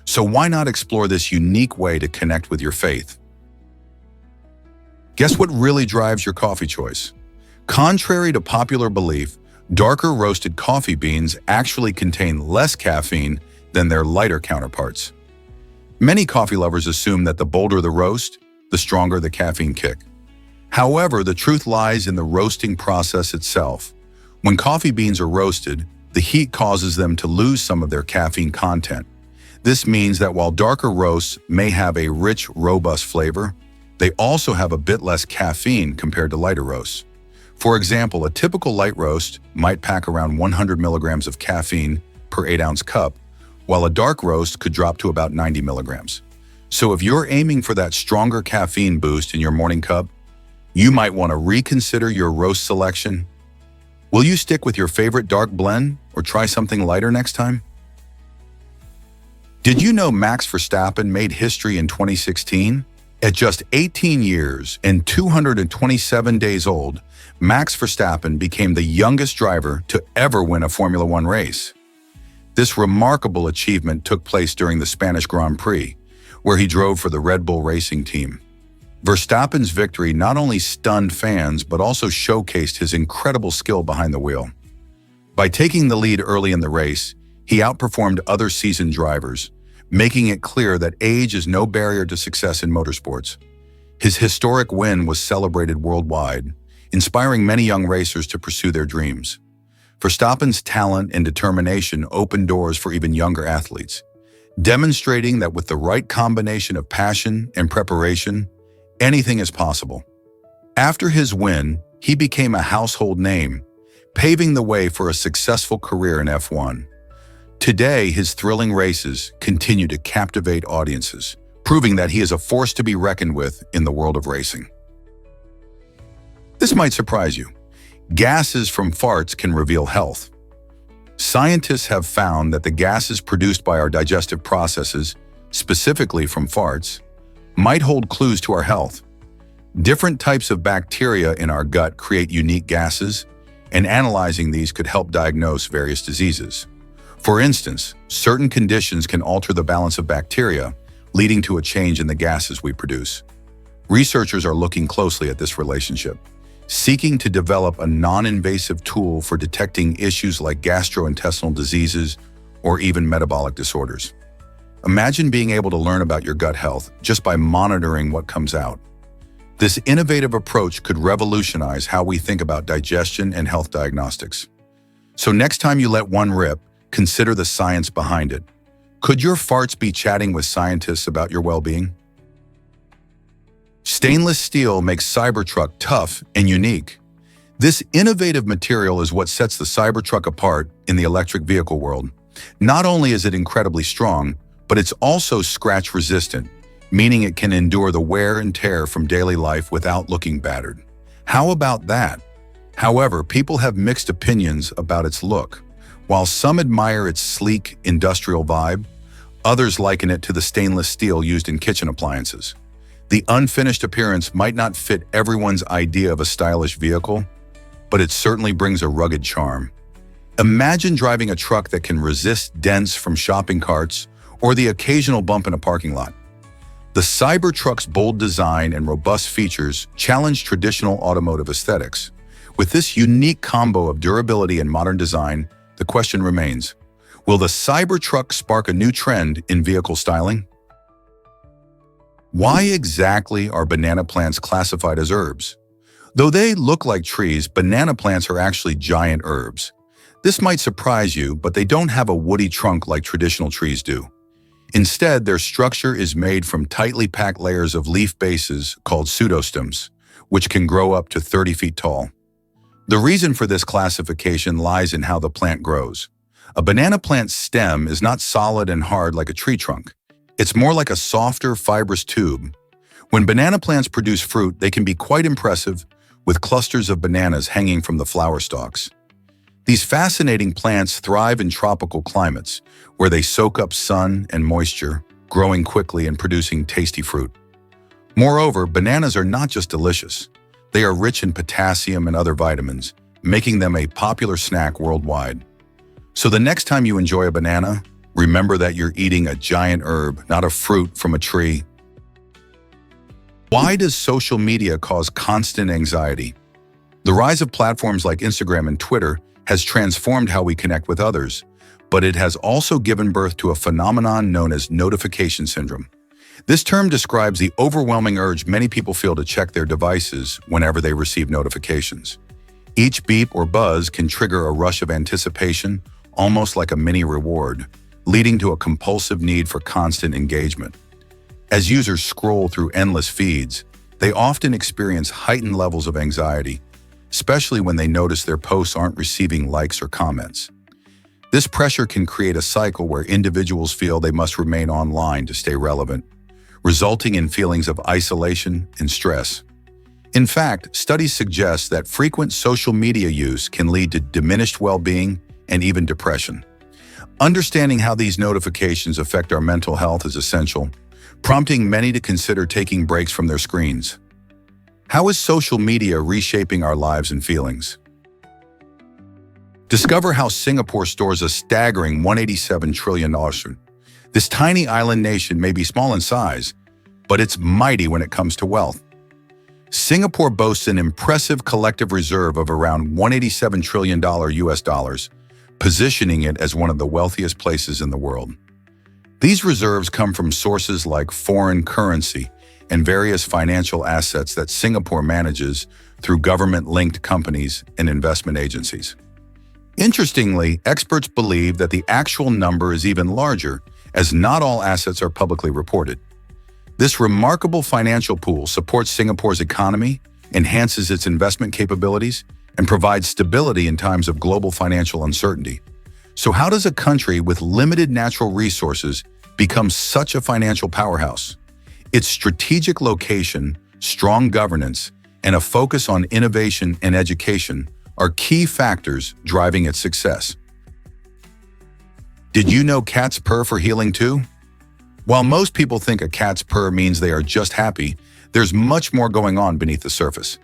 So why not explore this unique way to connect with your faith? Guess what really drives your coffee choice? Contrary to popular belief, Darker roasted coffee beans actually contain less caffeine than their lighter counterparts. Many coffee lovers assume that the bolder the roast, the stronger the caffeine kick. However, the truth lies in the roasting process itself. When coffee beans are roasted, the heat causes them to lose some of their caffeine content. This means that while darker roasts may have a rich, robust flavor, they also have a bit less caffeine compared to lighter roasts. For example, a typical light roast might pack around 100 milligrams of caffeine per 8-ounce cup, while a dark roast could drop to about 90 milligrams. So if you're aiming for that stronger caffeine boost in your morning cup, you might want to reconsider your roast selection. Will you stick with your favorite dark blend or try something lighter next time? Did you know Max Verstappen made history in 2016? At just 18 years and 227 days old, Max Verstappen became the youngest driver to ever win a Formula One race. This remarkable achievement took place during the Spanish Grand Prix, where he drove for the Red Bull Racing team. Verstappen's victory not only stunned fans but also showcased his incredible skill behind the wheel. By taking the lead early in the race, he outperformed other seasoned drivers, making it clear that age is no barrier to success in motorsports. His historic win was celebrated worldwide, inspiring many young racers to pursue their dreams. Verstappen's talent and determination opened doors for even younger athletes, demonstrating that with the right combination of passion and preparation, anything is possible. After his win, he became a household name, paving the way for a successful career in F1. Today, his thrilling races continue to captivate audiences, proving that he is a force to be reckoned with in the world of racing. This might surprise you. Gases from farts can reveal health. Scientists have found that the gases produced by our digestive processes, specifically from farts, might hold clues to our health. Different types of bacteria in our gut create unique gases, and analyzing these could help diagnose various diseases. For instance, certain conditions can alter the balance of bacteria, leading to a change in the gases we produce. Researchers are looking closely at this relationship, seeking to develop a non-invasive tool for detecting issues like gastrointestinal diseases or even metabolic disorders. Imagine being able to learn about your gut health just by monitoring what comes out. This innovative approach could revolutionize how we think about digestion and health diagnostics. So next time you let one rip, consider the science behind it. Could your farts be chatting with scientists about your well-being? Stainless steel makes Cybertruck tough and unique. This innovative material is what sets the Cybertruck apart in the electric vehicle world. Not only is it incredibly strong, but it's also scratch-resistant, meaning it can endure the wear and tear from daily life without looking battered. How about that? However, people have mixed opinions about its look. While some admire its sleek, industrial vibe, others liken it to the stainless steel used in kitchen appliances. The unfinished appearance might not fit everyone's idea of a stylish vehicle, but it certainly brings a rugged charm. Imagine driving a truck that can resist dents from shopping carts or the occasional bump in a parking lot. The Cybertruck's bold design and robust features challenge traditional automotive aesthetics. With this unique combo of durability and modern design, the question remains, will the Cybertruck spark a new trend in vehicle styling? Why exactly are banana plants classified as herbs? Though they look like trees, banana plants are actually giant herbs. This might surprise you, but they don't have a woody trunk like traditional trees do. Instead, their structure is made from tightly packed layers of leaf bases called pseudostems, which can grow up to 30 feet tall. The reason for this classification lies in how the plant grows. A banana plant's stem is not solid and hard like a tree trunk. It's more like a softer, fibrous tube. When banana plants produce fruit, they can be quite impressive, with clusters of bananas hanging from the flower stalks. These fascinating plants thrive in tropical climates, where they soak up sun and moisture, growing quickly and producing tasty fruit. Moreover, bananas are not just delicious. They are rich in potassium and other vitamins, making them a popular snack worldwide. So the next time you enjoy a banana, remember that you're eating a giant herb, not a fruit from a tree. Why does social media cause constant anxiety? The rise of platforms like Instagram and Twitter has transformed how we connect with others, but it has also given birth to a phenomenon known as notification syndrome. This term describes the overwhelming urge many people feel to check their devices whenever they receive notifications. Each beep or buzz can trigger a rush of anticipation, almost like a mini reward, leading to a compulsive need for constant engagement. As users scroll through endless feeds, they often experience heightened levels of anxiety, especially when they notice their posts aren't receiving likes or comments. This pressure can create a cycle where individuals feel they must remain online to stay relevant, resulting in feelings of isolation and stress. In fact, studies suggest that frequent social media use can lead to diminished well-being and even depression. Understanding how these notifications affect our mental health is essential, prompting many to consider taking breaks from their screens. How is social media reshaping our lives and feelings? Discover how Singapore stores a staggering $187 trillion. This tiny island nation may be small in size, but it's mighty when it comes to wealth. Singapore boasts an impressive collective reserve of around $187 trillion US dollars, positioning it as one of the wealthiest places in the world. These reserves come from sources like foreign currency and various financial assets that Singapore manages through government-linked companies and investment agencies. Interestingly, experts believe that the actual number is even larger, as not all assets are publicly reported. This remarkable financial pool supports Singapore's economy, enhances its investment capabilities, and provides stability in times of global financial uncertainty. So how does a country with limited natural resources become such a financial powerhouse? Its strategic location, strong governance, and a focus on innovation and education are key factors driving its success. Did you know cats purr for healing too? While most people think a cat's purr means they are just happy, there's much more going on beneath the surface.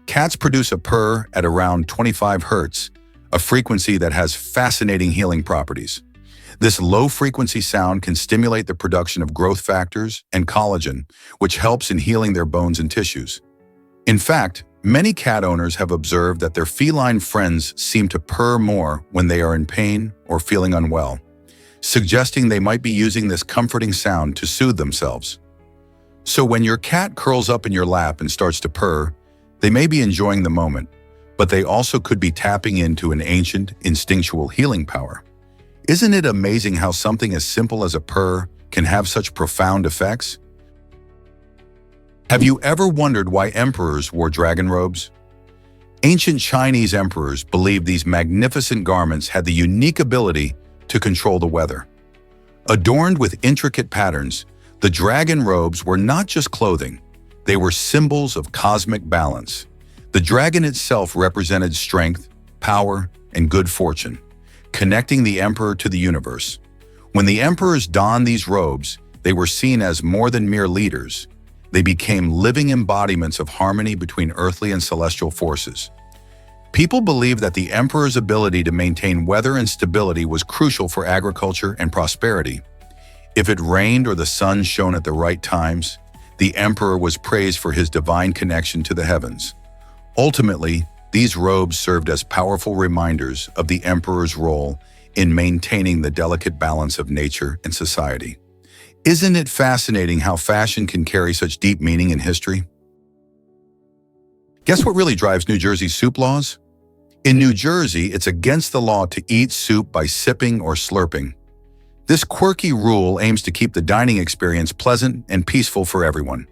Cats produce a purr at around 25 Hz, a frequency that has fascinating healing properties. This low-frequency sound can stimulate the production of growth factors and collagen, which helps in healing their bones and tissues. In fact, many cat owners have observed that their feline friends seem to purr more when they are in pain or feeling unwell, suggesting they might be using this comforting sound to soothe themselves. So when your cat curls up in your lap and starts to purr, they may be enjoying the moment, but they also could be tapping into an ancient, instinctual healing power. Isn't it amazing how something as simple as a purr can have such profound effects? Have you ever wondered why emperors wore dragon robes? Ancient Chinese emperors believed these magnificent garments had the unique ability to control the weather. Adorned with intricate patterns, the dragon robes were not just clothing, they were symbols of cosmic balance. The dragon itself represented strength, power, and good fortune, connecting the emperor to the universe. When the emperors donned these robes, they were seen as more than mere leaders. They became living embodiments of harmony between earthly and celestial forces. People believed that the emperor's ability to maintain weather and stability was crucial for agriculture and prosperity. If it rained or the sun shone at the right times, the emperor was praised for his divine connection to the heavens. Ultimately, these robes served as powerful reminders of the emperor's role in maintaining the delicate balance of nature and society. Isn't it fascinating how fashion can carry such deep meaning in history? Guess what really drives New Jersey's soup laws? In New Jersey, it's against the law to eat soup by sipping or slurping. This quirky rule aims to keep the dining experience pleasant and peaceful for everyone.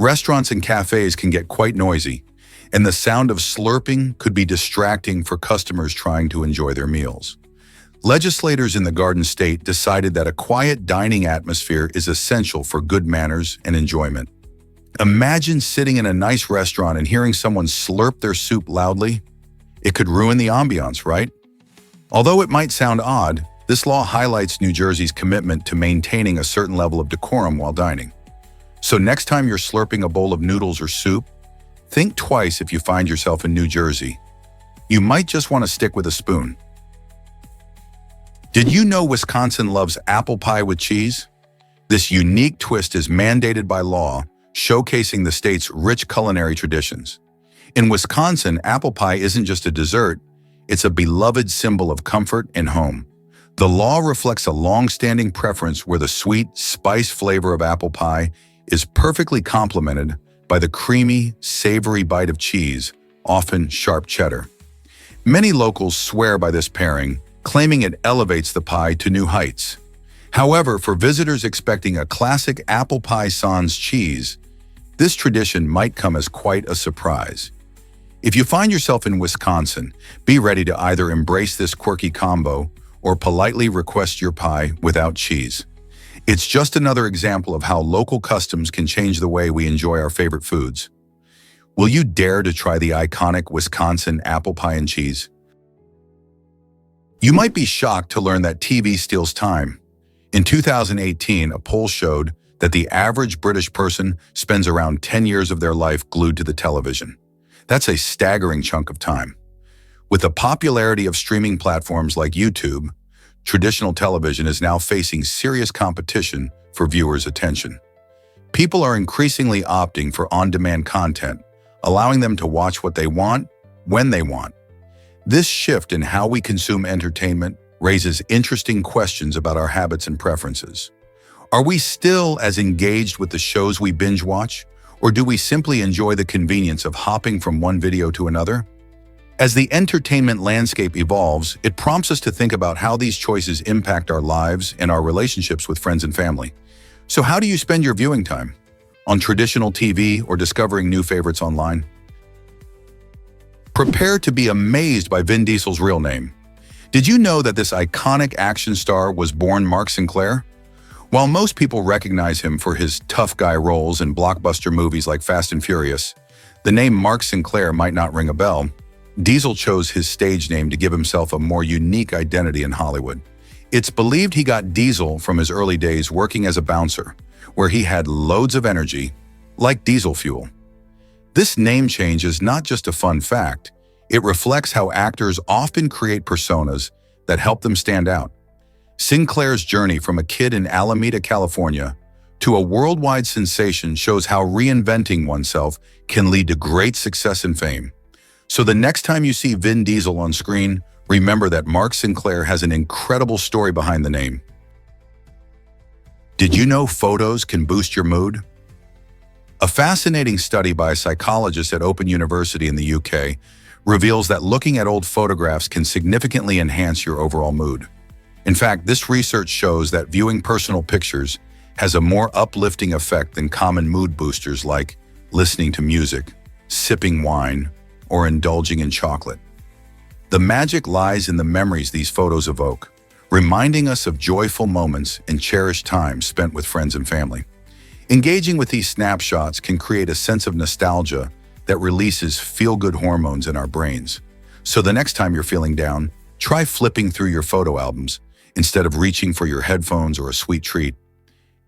Restaurants and cafes can get quite noisy, and the sound of slurping could be distracting for customers trying to enjoy their meals. Legislators in the Garden State decided that a quiet dining atmosphere is essential for good manners and enjoyment. Imagine sitting in a nice restaurant and hearing someone slurp their soup loudly. It could ruin the ambiance, right? Although it might sound odd, this law highlights New Jersey's commitment to maintaining a certain level of decorum while dining. So next time you're slurping a bowl of noodles or soup, think twice if you find yourself in New Jersey. You might just want to stick with a spoon. Did you know Wisconsin loves apple pie with cheese? This unique twist is mandated by law, showcasing the state's rich culinary traditions. In Wisconsin, apple pie isn't just a dessert, it's a beloved symbol of comfort and home. The law reflects a long-standing preference where the sweet, spice flavor of apple pie is perfectly complemented by the creamy, savory bite of cheese, often sharp cheddar. Many locals swear by this pairing, claiming it elevates the pie to new heights. However, for visitors expecting a classic apple pie sans cheese, this tradition might come as quite a surprise. If you find yourself in Wisconsin, be ready to either embrace this quirky combo or politely request your pie without cheese. It's just another example of how local customs can change the way we enjoy our favorite foods. Will you dare to try the iconic Wisconsin apple pie and cheese? You might be shocked to learn that TV steals time. In 2018, a poll showed that the average British person spends around 10 years of their life glued to the television. That's a staggering chunk of time. With the popularity of streaming platforms like YouTube, traditional television is now facing serious competition for viewers' attention. People are increasingly opting for on-demand content, allowing them to watch what they want, when they want. This shift in how we consume entertainment raises interesting questions about our habits and preferences. Are we still as engaged with the shows we binge watch, or do we simply enjoy the convenience of hopping from one video to another? As the entertainment landscape evolves, it prompts us to think about how these choices impact our lives and our relationships with friends and family. So how do you spend your viewing time? On traditional TV or discovering new favorites online? Prepare to be amazed by Vin Diesel's real name. Did you know that this iconic action star was born Mark Sinclair? While most people recognize him for his tough guy roles in blockbuster movies like Fast and Furious, the name Mark Sinclair might not ring a bell. Diesel chose his stage name to give himself a more unique identity in Hollywood. It's believed he got Diesel from his early days working as a bouncer, where he had loads of energy, like diesel fuel. This name change is not just a fun fact, it reflects how actors often create personas that help them stand out. Sinclair's journey from a kid in Alameda, California, to a worldwide sensation shows how reinventing oneself can lead to great success and fame. So the next time you see Vin Diesel on screen, remember that Mark Sinclair has an incredible story behind the name. Did you know photos can boost your mood? A fascinating study by a psychologist at Open University in the UK reveals that looking at old photographs can significantly enhance your overall mood. In fact, this research shows that viewing personal pictures has a more uplifting effect than common mood boosters like listening to music, sipping wine, or indulging in chocolate. The magic lies in the memories these photos evoke, reminding us of joyful moments and cherished times spent with friends and family. Engaging with these snapshots can create a sense of nostalgia that releases feel-good hormones in our brains. So the next time you're feeling down, try flipping through your photo albums instead of reaching for your headphones or a sweet treat.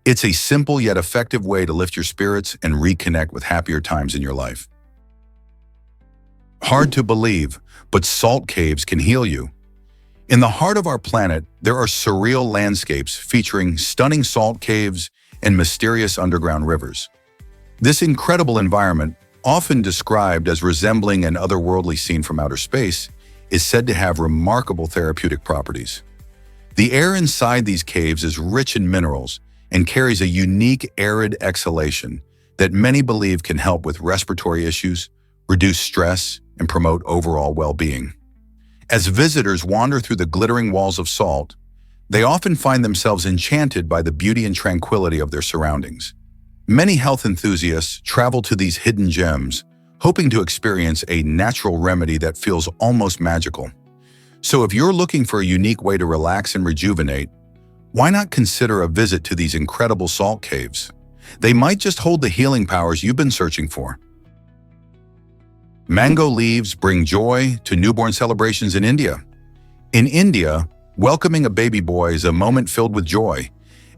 It's a simple yet effective way to lift your spirits and reconnect with happier times in your life. Hard to believe, but salt caves can heal you. In the heart of our planet, there are surreal landscapes featuring stunning salt caves and mysterious underground rivers. This incredible environment, often described as resembling an otherworldly scene from outer space, is said to have remarkable therapeutic properties. The air inside these caves is rich in minerals and carries a unique arid exhalation that many believe can help with respiratory issues, reduce stress, and promote overall well-being. As visitors wander through the glittering walls of salt, they often find themselves enchanted by the beauty and tranquility of their surroundings. Many health enthusiasts travel to these hidden gems, hoping to experience a natural remedy that feels almost magical. So if you're looking for a unique way to relax and rejuvenate, why not consider a visit to these incredible salt caves? They might just hold the healing powers you've been searching for. Mango leaves bring joy to newborn celebrations in India. In India, welcoming a baby boy is a moment filled with joy,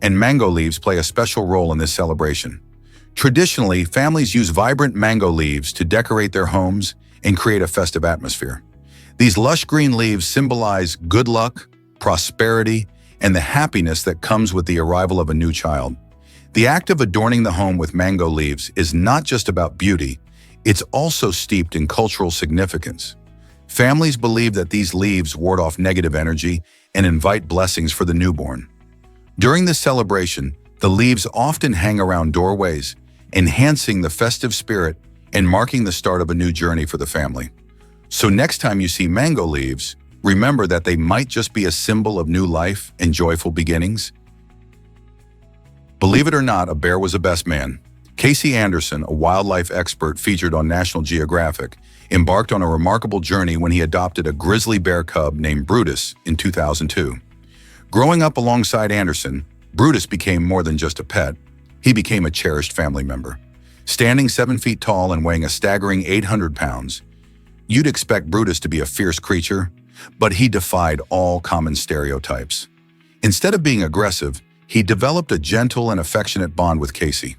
and mango leaves play a special role in this celebration. Traditionally, families use vibrant mango leaves to decorate their homes and create a festive atmosphere. These lush green leaves symbolize good luck, prosperity, and the happiness that comes with the arrival of a new child. The act of adorning the home with mango leaves is not just about beauty, It's also steeped in cultural significance. Families believe that these leaves ward off negative energy and invite blessings for the newborn. During this celebration, the leaves often hang around doorways, enhancing the festive spirit and marking the start of a new journey for the family. So next time you see mango leaves, remember that they might just be a symbol of new life and joyful beginnings. Believe it or not, a bear was a best man. Casey Anderson, a wildlife expert featured on National Geographic, embarked on a remarkable journey when he adopted a grizzly bear cub named Brutus in 2002. Growing up alongside Anderson, Brutus became more than just a pet. He became a cherished family member. Standing 7 feet tall and weighing a staggering 800 pounds, you'd expect Brutus to be a fierce creature, but he defied all common stereotypes. Instead of being aggressive, he developed a gentle and affectionate bond with Casey.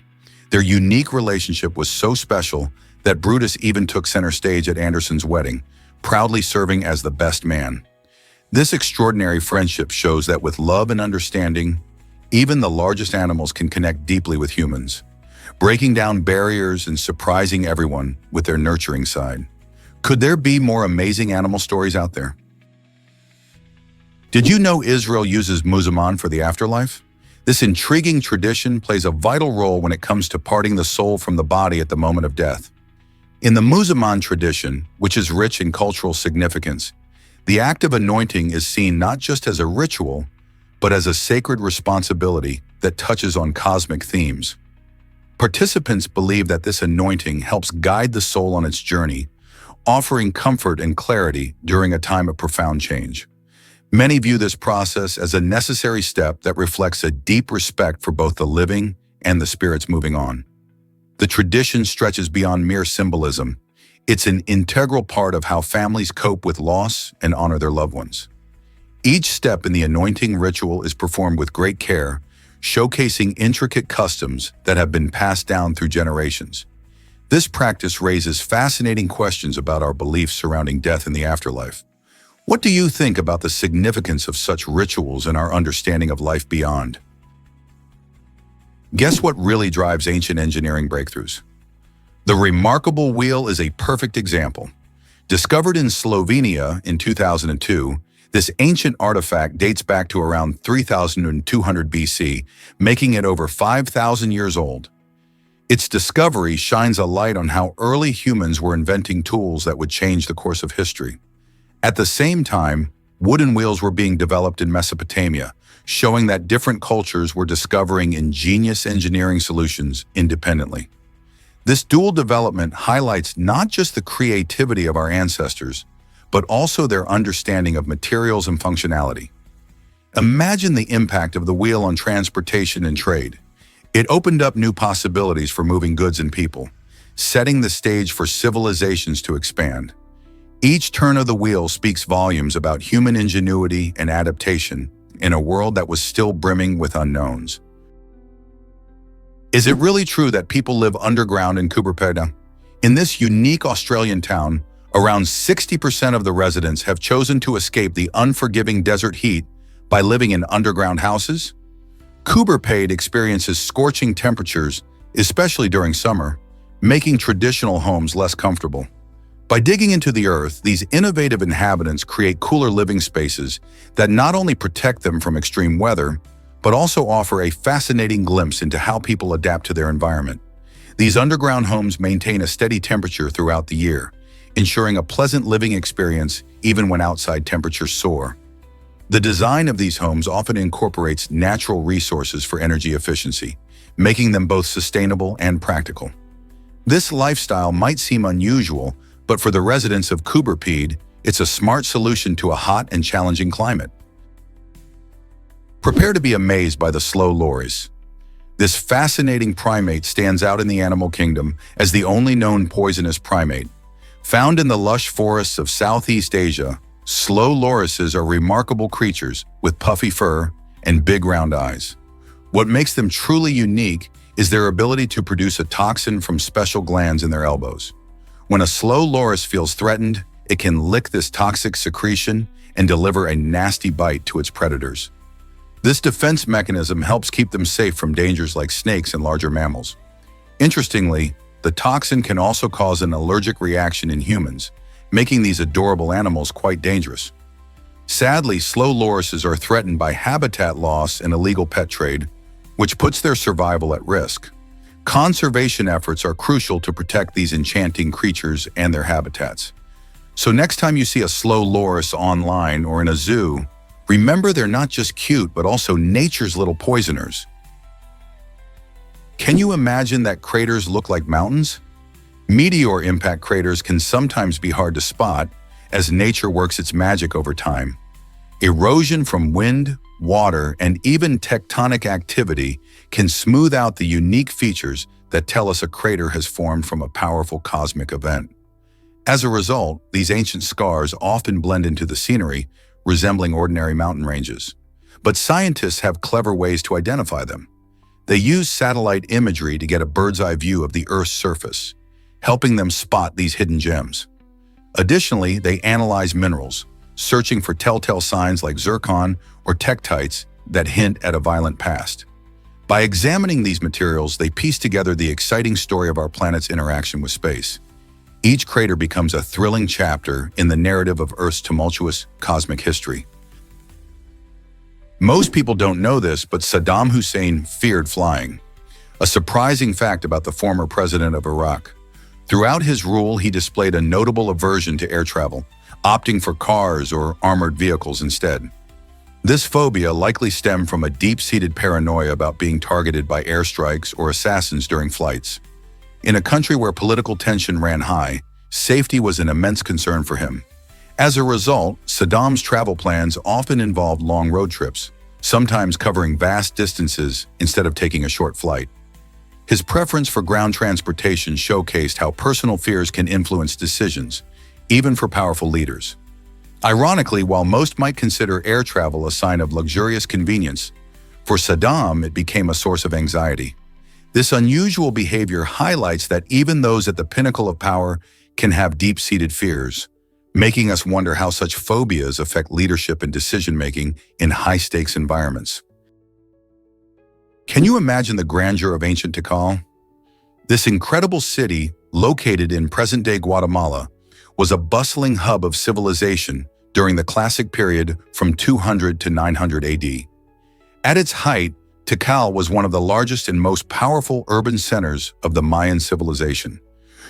Their unique relationship was so special that Brutus even took center stage at Anderson's wedding, proudly serving as the best man. This extraordinary friendship shows that with love and understanding, even the largest animals can connect deeply with humans, breaking down barriers and surprising everyone with their nurturing side. Could there be more amazing animal stories out there? Did you know Israel uses muzamman for the afterlife? This intriguing tradition plays a vital role when it comes to parting the soul from the body at the moment of death. In the muzamman tradition, which is rich in cultural significance, the act of anointing is seen not just as a ritual, but as a sacred responsibility that touches on cosmic themes. Participants believe that this anointing helps guide the soul on its journey, offering comfort and clarity during a time of profound change. Many view this process as a necessary step that reflects a deep respect for both the living and the spirits moving on. The tradition stretches beyond mere symbolism. It's an integral part of how families cope with loss and honor their loved ones. Each step in the anointing ritual is performed with great care, showcasing intricate customs that have been passed down through generations. This practice raises fascinating questions about our beliefs surrounding death and the afterlife. What do you think about the significance of such rituals and our understanding of life beyond? Guess what really drives ancient engineering breakthroughs? The remarkable wheel is a perfect example. Discovered in Slovenia in 2002, this ancient artifact dates back to around 3200 BC, making it over 5,000 years old. Its discovery shines a light on how early humans were inventing tools that would change the course of history. At the same time, wooden wheels were being developed in Mesopotamia, showing that different cultures were discovering ingenious engineering solutions independently. This dual development highlights not just the creativity of our ancestors, but also their understanding of materials and functionality. Imagine the impact of the wheel on transportation and trade. It opened up new possibilities for moving goods and people, setting the stage for civilizations to expand. Each turn of the wheel speaks volumes about human ingenuity and adaptation in a world that was still brimming with unknowns. Is it really true that people live underground in Kuberpeda? In this unique Australian town, around 60% of the residents have chosen to escape the unforgiving desert heat by living in underground houses. Kuberpede experiences scorching temperatures, especially during summer, making traditional homes less comfortable. By digging into the earth, these innovative inhabitants create cooler living spaces that not only protect them from extreme weather, but also offer a fascinating glimpse into how people adapt to their environment. These underground homes maintain a steady temperature throughout the year, ensuring a pleasant living experience even when outside temperatures soar. The design of these homes often incorporates natural resources for energy efficiency, making them both sustainable and practical. This lifestyle might seem unusual, but for the residents of Kuberpede, it's a smart solution to a hot and challenging climate. Prepare to be amazed by the slow loris. This fascinating primate stands out in the animal kingdom as the only known poisonous primate. Found in the lush forests of Southeast Asia, slow lorises are remarkable creatures with puffy fur and big round eyes. What makes them truly unique is their ability to produce a toxin from special glands in their elbows. When a slow loris feels threatened, it can lick this toxic secretion and deliver a nasty bite to its predators. This defense mechanism helps keep them safe from dangers like snakes and larger mammals. Interestingly, the toxin can also cause an allergic reaction in humans, making these adorable animals quite dangerous. Sadly, slow lorises are threatened by habitat loss and illegal pet trade, which puts their survival at risk. Conservation efforts are crucial to protect these enchanting creatures and their habitats. So next time you see a slow loris online or in a zoo, remember they're not just cute, but also nature's little poisoners. Can you imagine that craters look like mountains? Meteor impact craters can sometimes be hard to spot as nature works its magic over time. Erosion from wind, water, and even tectonic activity can smooth out the unique features that tell us a crater has formed from a powerful cosmic event. As a result, these ancient scars often blend into the scenery, resembling ordinary mountain ranges. But scientists have clever ways to identify them. They use satellite imagery to get a bird's-eye view of the Earth's surface, helping them spot these hidden gems. Additionally, they analyze minerals, searching for telltale signs like zircon or tektites that hint at a violent past. By examining these materials, they piece together the exciting story of our planet's interaction with space. Each crater becomes a thrilling chapter in the narrative of Earth's tumultuous cosmic history. Most people don't know this, but Saddam Hussein feared flying, a surprising fact about the former president of Iraq. Throughout his rule, he displayed a notable aversion to air travel, opting for cars or armored vehicles instead. This phobia likely stemmed from a deep-seated paranoia about being targeted by airstrikes or assassins during flights. In a country where political tension ran high, safety was an immense concern for him. As a result, Saddam's travel plans often involved long road trips, sometimes covering vast distances instead of taking a short flight. His preference for ground transportation showcased how personal fears can influence decisions, even for powerful leaders. Ironically, while most might consider air travel a sign of luxurious convenience, for Saddam it became a source of anxiety. This unusual behavior highlights that even those at the pinnacle of power can have deep-seated fears, making us wonder how such phobias affect leadership and decision-making in high-stakes environments. Can you imagine the grandeur of ancient Tikal? This incredible city, located in present-day Guatemala, was a bustling hub of civilization during the classic period from 200 to 900 AD. At its height, Tikal was one of the largest and most powerful urban centers of the Mayan civilization,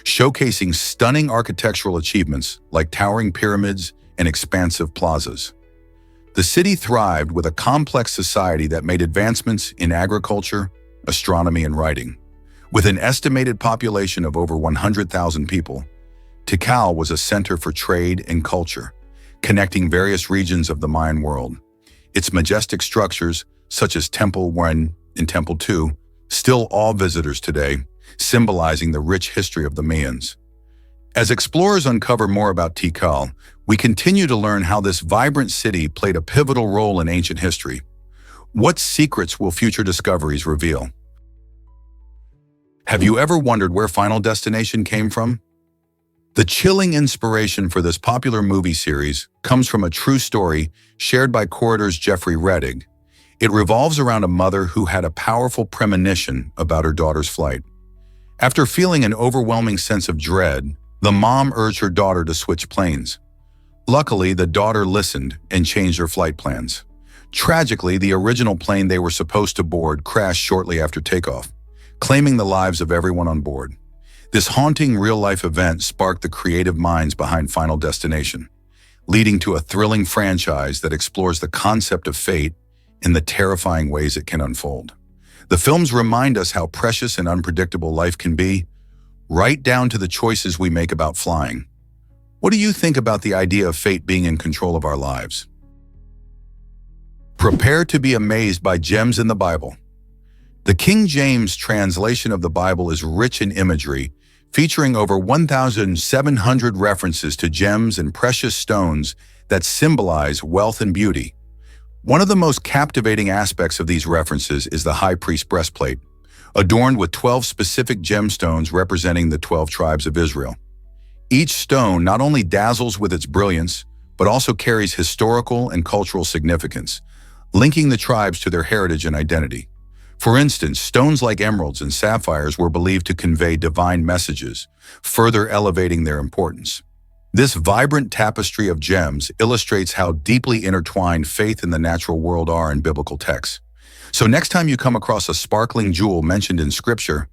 showcasing stunning architectural achievements like towering pyramids and expansive plazas. The city thrived with a complex society that made advancements in agriculture, astronomy, and writing. With an estimated population of over 100,000 people, Tikal was a center for trade and culture, connecting various regions of the Mayan world. Its majestic structures, such as Temple 1 and Temple 2, still awe visitors today, symbolizing the rich history of the Mayans. As explorers uncover more about Tikal, we continue to learn how this vibrant city played a pivotal role in ancient history. What secrets will future discoveries reveal? Have you ever wondered where Final Destination came from? The chilling inspiration for this popular movie series comes from a true story shared by Corridor's Jeffrey Reddig. It revolves around a mother who had a powerful premonition about her daughter's flight. After feeling an overwhelming sense of dread, the mom urged her daughter to switch planes. Luckily, the daughter listened and changed her flight plans. Tragically, the original plane they were supposed to board crashed shortly after takeoff, claiming the lives of everyone on board. This haunting real-life event sparked the creative minds behind Final Destination, leading to a thrilling franchise that explores the concept of fate in the terrifying ways it can unfold. The films remind us how precious and unpredictable life can be, right down to the choices we make about flying. What do you think about the idea of fate being in control of our lives? Prepare to be amazed by gems in the Bible. The King James translation of the Bible is rich in imagery, featuring over 1,700 references to gems and precious stones that symbolize wealth and beauty. One of the most captivating aspects of these references is the high priest breastplate, adorned with 12 specific gemstones representing the 12 tribes of Israel. Each stone not only dazzles with its brilliance, but also carries historical and cultural significance, linking the tribes to their heritage and identity. For instance, stones like emeralds and sapphires were believed to convey divine messages, further elevating their importance. This vibrant tapestry of gems illustrates how deeply intertwined faith and the natural world are in biblical texts. So next time you come across a sparkling jewel mentioned in Scripture,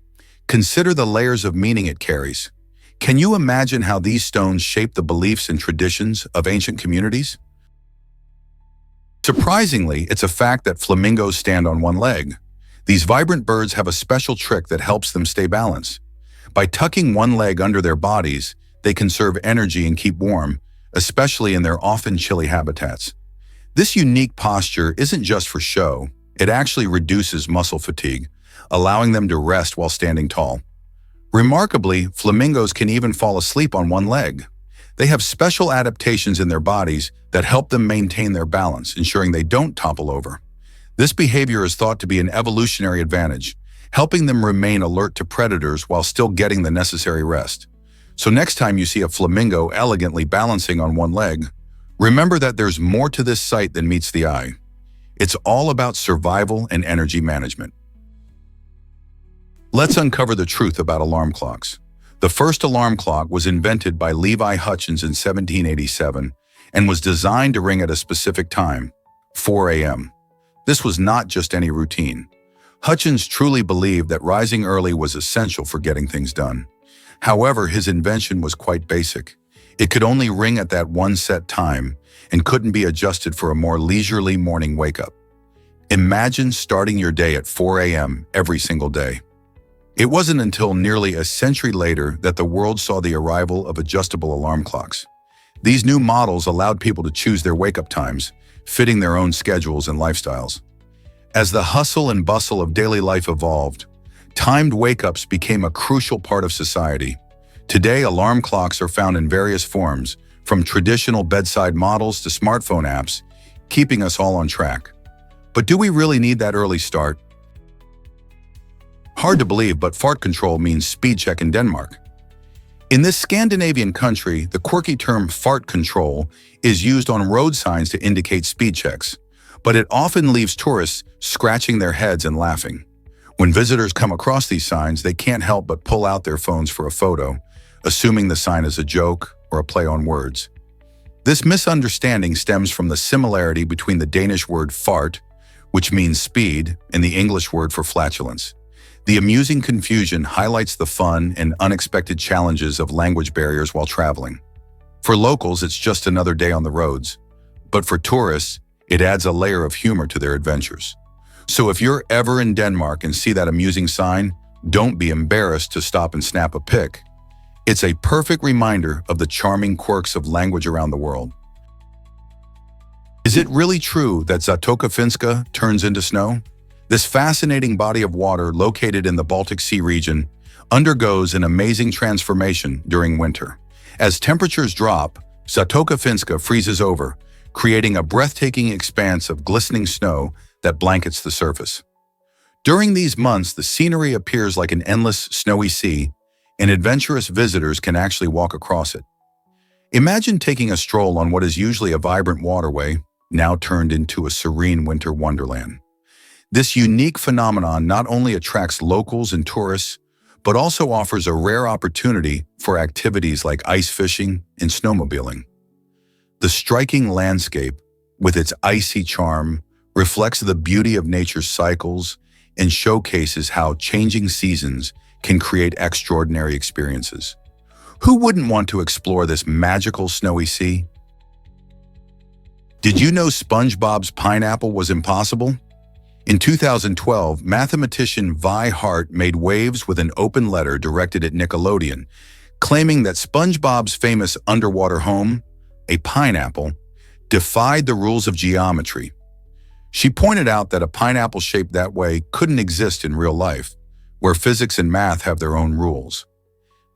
consider the layers of meaning it carries. Can you imagine how these stones shape the beliefs and traditions of ancient communities? Surprisingly, it's a fact that flamingos stand on one leg. These vibrant birds have a special trick that helps them stay balanced. By tucking one leg under their bodies, they conserve energy and keep warm, especially in their often chilly habitats. This unique posture isn't just for show, it actually reduces muscle fatigue, allowing them to rest while standing tall. Remarkably, flamingos can even fall asleep on one leg. They have special adaptations in their bodies that help them maintain their balance, ensuring they don't topple over. This behavior is thought to be an evolutionary advantage, helping them remain alert to predators while still getting the necessary rest. So next time you see a flamingo elegantly balancing on one leg, remember that there's more to this sight than meets the eye. It's all about survival and energy management. Let's uncover the truth about alarm clocks. The first alarm clock was invented by Levi Hutchins in 1787 and was designed to ring at a specific time, 4 a.m. This was not just any routine. Hutchins truly believed that rising early was essential for getting things done. However, his invention was quite basic. It could only ring at that one set time and couldn't be adjusted for a more leisurely morning wake-up. Imagine starting your day at 4 a.m. every single day. It wasn't until nearly a century later that the world saw the arrival of adjustable alarm clocks. These new models allowed people to choose their wake-up times, fitting their own schedules and lifestyles. As the hustle and bustle of daily life evolved, timed wake-ups became a crucial part of society. Today, alarm clocks are found in various forms, from traditional bedside models to smartphone apps, keeping us all on track. But do we really need that early start? Hard to believe, but fart control means speed check in Denmark. In this Scandinavian country, the quirky term fart control is used on road signs to indicate speed checks, but it often leaves tourists scratching their heads and laughing. When visitors come across these signs, they can't help but pull out their phones for a photo, assuming the sign is a joke or a play on words. This misunderstanding stems from the similarity between the Danish word fart, which means speed, and the English word for flatulence. The amusing confusion highlights the fun and unexpected challenges of language barriers while traveling. For locals, it's just another day on the roads, but for tourists, it adds a layer of humor to their adventures. So if you're ever in Denmark and see that amusing sign, don't be embarrassed to stop and snap a pic. It's a perfect reminder of the charming quirks of language around the world. Is it really true that Zatoka Finska turns into snow? This fascinating body of water located in the Baltic Sea region undergoes an amazing transformation during winter. As temperatures drop, Zatoka Finska freezes over, creating a breathtaking expanse of glistening snow that blankets the surface. During these months, the scenery appears like an endless snowy sea, and adventurous visitors can actually walk across it. Imagine taking a stroll on what is usually a vibrant waterway, now turned into a serene winter wonderland. This unique phenomenon not only attracts locals and tourists, but also offers a rare opportunity for activities like ice fishing and snowmobiling. The striking landscape, with its icy charm, reflects the beauty of nature's cycles and showcases how changing seasons can create extraordinary experiences. Who wouldn't want to explore this magical snowy sea? Did you know SpongeBob's pineapple was impossible? In 2012, mathematician Vi Hart made waves with an open letter directed at Nickelodeon, claiming that SpongeBob's famous underwater home, a pineapple, defied the rules of geometry. She pointed out that a pineapple shaped that way couldn't exist in real life, where physics and math have their own rules.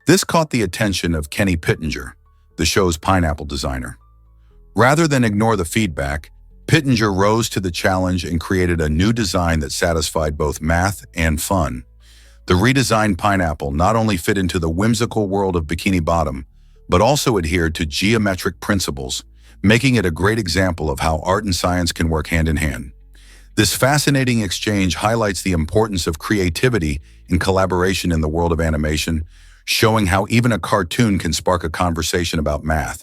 This caught the attention of Kenny Pittenger, the show's pineapple designer. Rather than ignore the feedback, Pittenger rose to the challenge and created a new design that satisfied both math and fun. The redesigned pineapple not only fit into the whimsical world of Bikini Bottom, but also adhered to geometric principles, making it a great example of how art and science can work hand in hand. This fascinating exchange highlights the importance of creativity and collaboration in the world of animation, showing how even a cartoon can spark a conversation about math.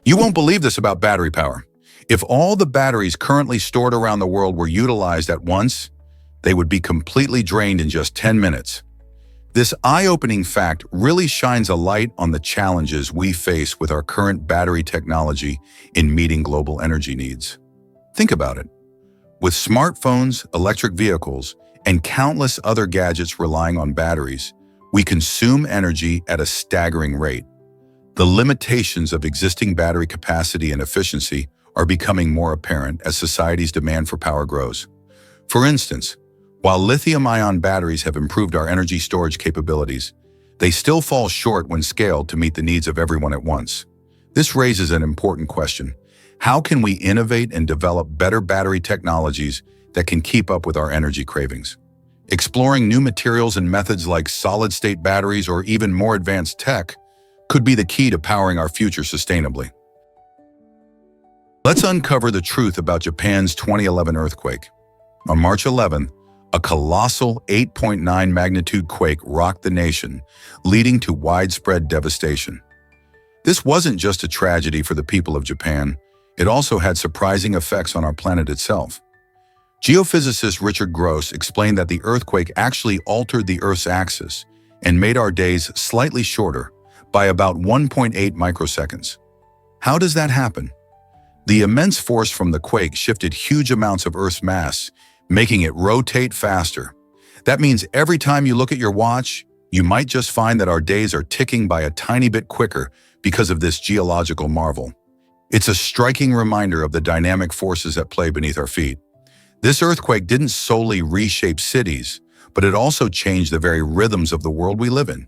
You won't believe this about battery power. If all the batteries currently stored around the world were utilized at once, they would be completely drained in just 10 minutes. This eye-opening fact really shines a light on the challenges we face with our current battery technology in meeting global energy needs. Think about it. With smartphones, electric vehicles, and countless other gadgets relying on batteries, we consume energy at a staggering rate. The limitations of existing battery capacity and efficiency are becoming more apparent as society's demand for power grows. For instance, while lithium-ion batteries have improved our energy storage capabilities, they still fall short when scaled to meet the needs of everyone at once. This raises an important question. How can we innovate and develop better battery technologies that can keep up with our energy cravings? Exploring new materials and methods like solid-state batteries or even more advanced tech could be the key to powering our future sustainably. Let's uncover the truth about Japan's 2011 earthquake. On March 11th, a colossal 8.9 magnitude quake rocked the nation, leading to widespread devastation. This wasn't just a tragedy for the people of Japan, it also had surprising effects on our planet itself. Geophysicist Richard Gross explained that the earthquake actually altered the Earth's axis and made our days slightly shorter by about 1.8 microseconds. How does that happen? The immense force from the quake shifted huge amounts of Earth's mass, making it rotate faster. That means every time you look at your watch, you might just find that our days are ticking by a tiny bit quicker because of this geological marvel. It's a striking reminder of the dynamic forces at play beneath our feet. This earthquake didn't solely reshape cities, but it also changed the very rhythms of the world we live in.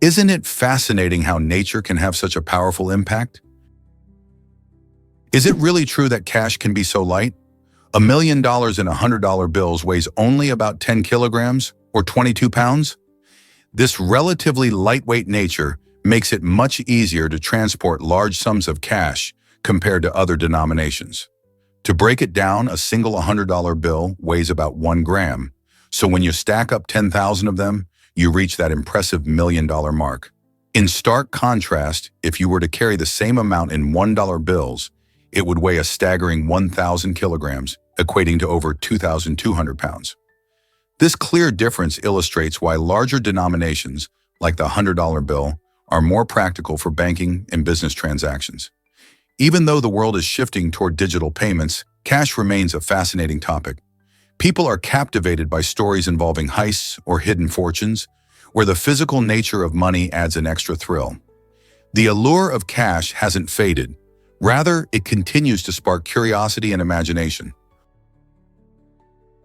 Isn't it fascinating how nature can have such a powerful impact? Is it really true that cash can be so light? $1 million in $100 bills weighs only about 10 kilograms or 22 pounds? This relatively lightweight nature makes it much easier to transport large sums of cash compared to other denominations. To break it down, a single $100 bill weighs about 1 gram. So when you stack up 10,000 of them, you reach that impressive $1 million mark. In stark contrast, if you were to carry the same amount in $1 bills, it would weigh a staggering 1,000 kilograms, equating to over 2,200 pounds. This clear difference illustrates why larger denominations, like the $100 bill, are more practical for banking and business transactions. Even though the world is shifting toward digital payments, cash remains a fascinating topic. People are captivated by stories involving heists or hidden fortunes, where the physical nature of money adds an extra thrill. The allure of cash hasn't faded. Rather, it continues to spark curiosity and imagination.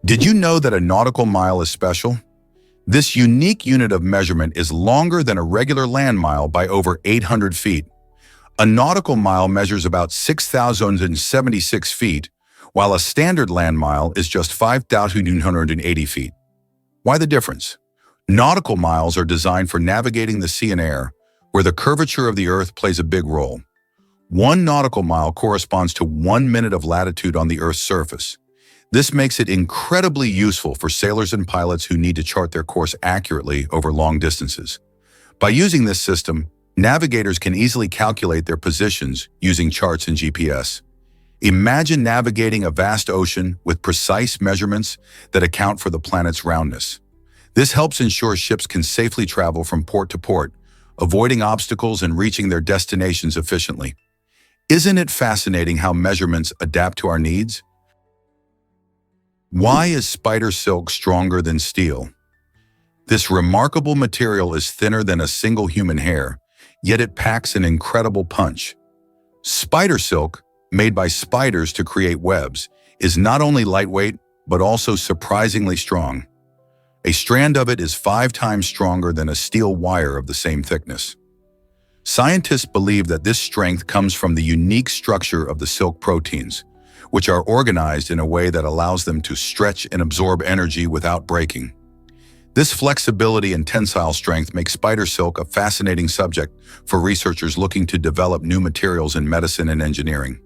Did you know that a nautical mile is special? This unique unit of measurement is longer than a regular land mile by over 800 feet. A nautical mile measures about 6,076 feet, while a standard land mile is just 5,280 feet. Why the difference? Nautical miles are designed for navigating the sea and air, where the curvature of the Earth plays a big role. 1 nautical mile corresponds to 1 minute of latitude on the Earth's surface. This makes it incredibly useful for sailors and pilots who need to chart their course accurately over long distances. By using this system, navigators can easily calculate their positions using charts and GPS. Imagine navigating a vast ocean with precise measurements that account for the planet's roundness. This helps ensure ships can safely travel from port to port, avoiding obstacles and reaching their destinations efficiently. Isn't it fascinating how measurements adapt to our needs? Why is spider silk stronger than steel? This remarkable material is thinner than a single human hair, yet it packs an incredible punch. Spider silk, made by spiders to create webs, is not only lightweight, but also surprisingly strong. A strand of it is 5 times stronger than a steel wire of the same thickness. Scientists believe that this strength comes from the unique structure of the silk proteins, which are organized in a way that allows them to stretch and absorb energy without breaking. This flexibility and tensile strength makes spider silk a fascinating subject for researchers looking to develop new materials in medicine and engineering.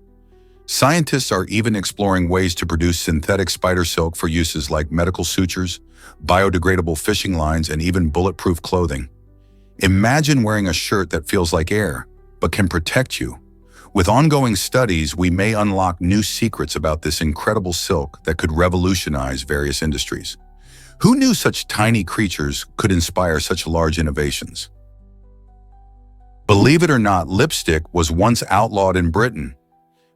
Scientists are even exploring ways to produce synthetic spider silk for uses like medical sutures, biodegradable fishing lines, and even bulletproof clothing. Imagine wearing a shirt that feels like air, but can protect you. With ongoing studies, we may unlock new secrets about this incredible silk that could revolutionize various industries. Who knew such tiny creatures could inspire such large innovations? Believe it or not, lipstick was once outlawed in Britain.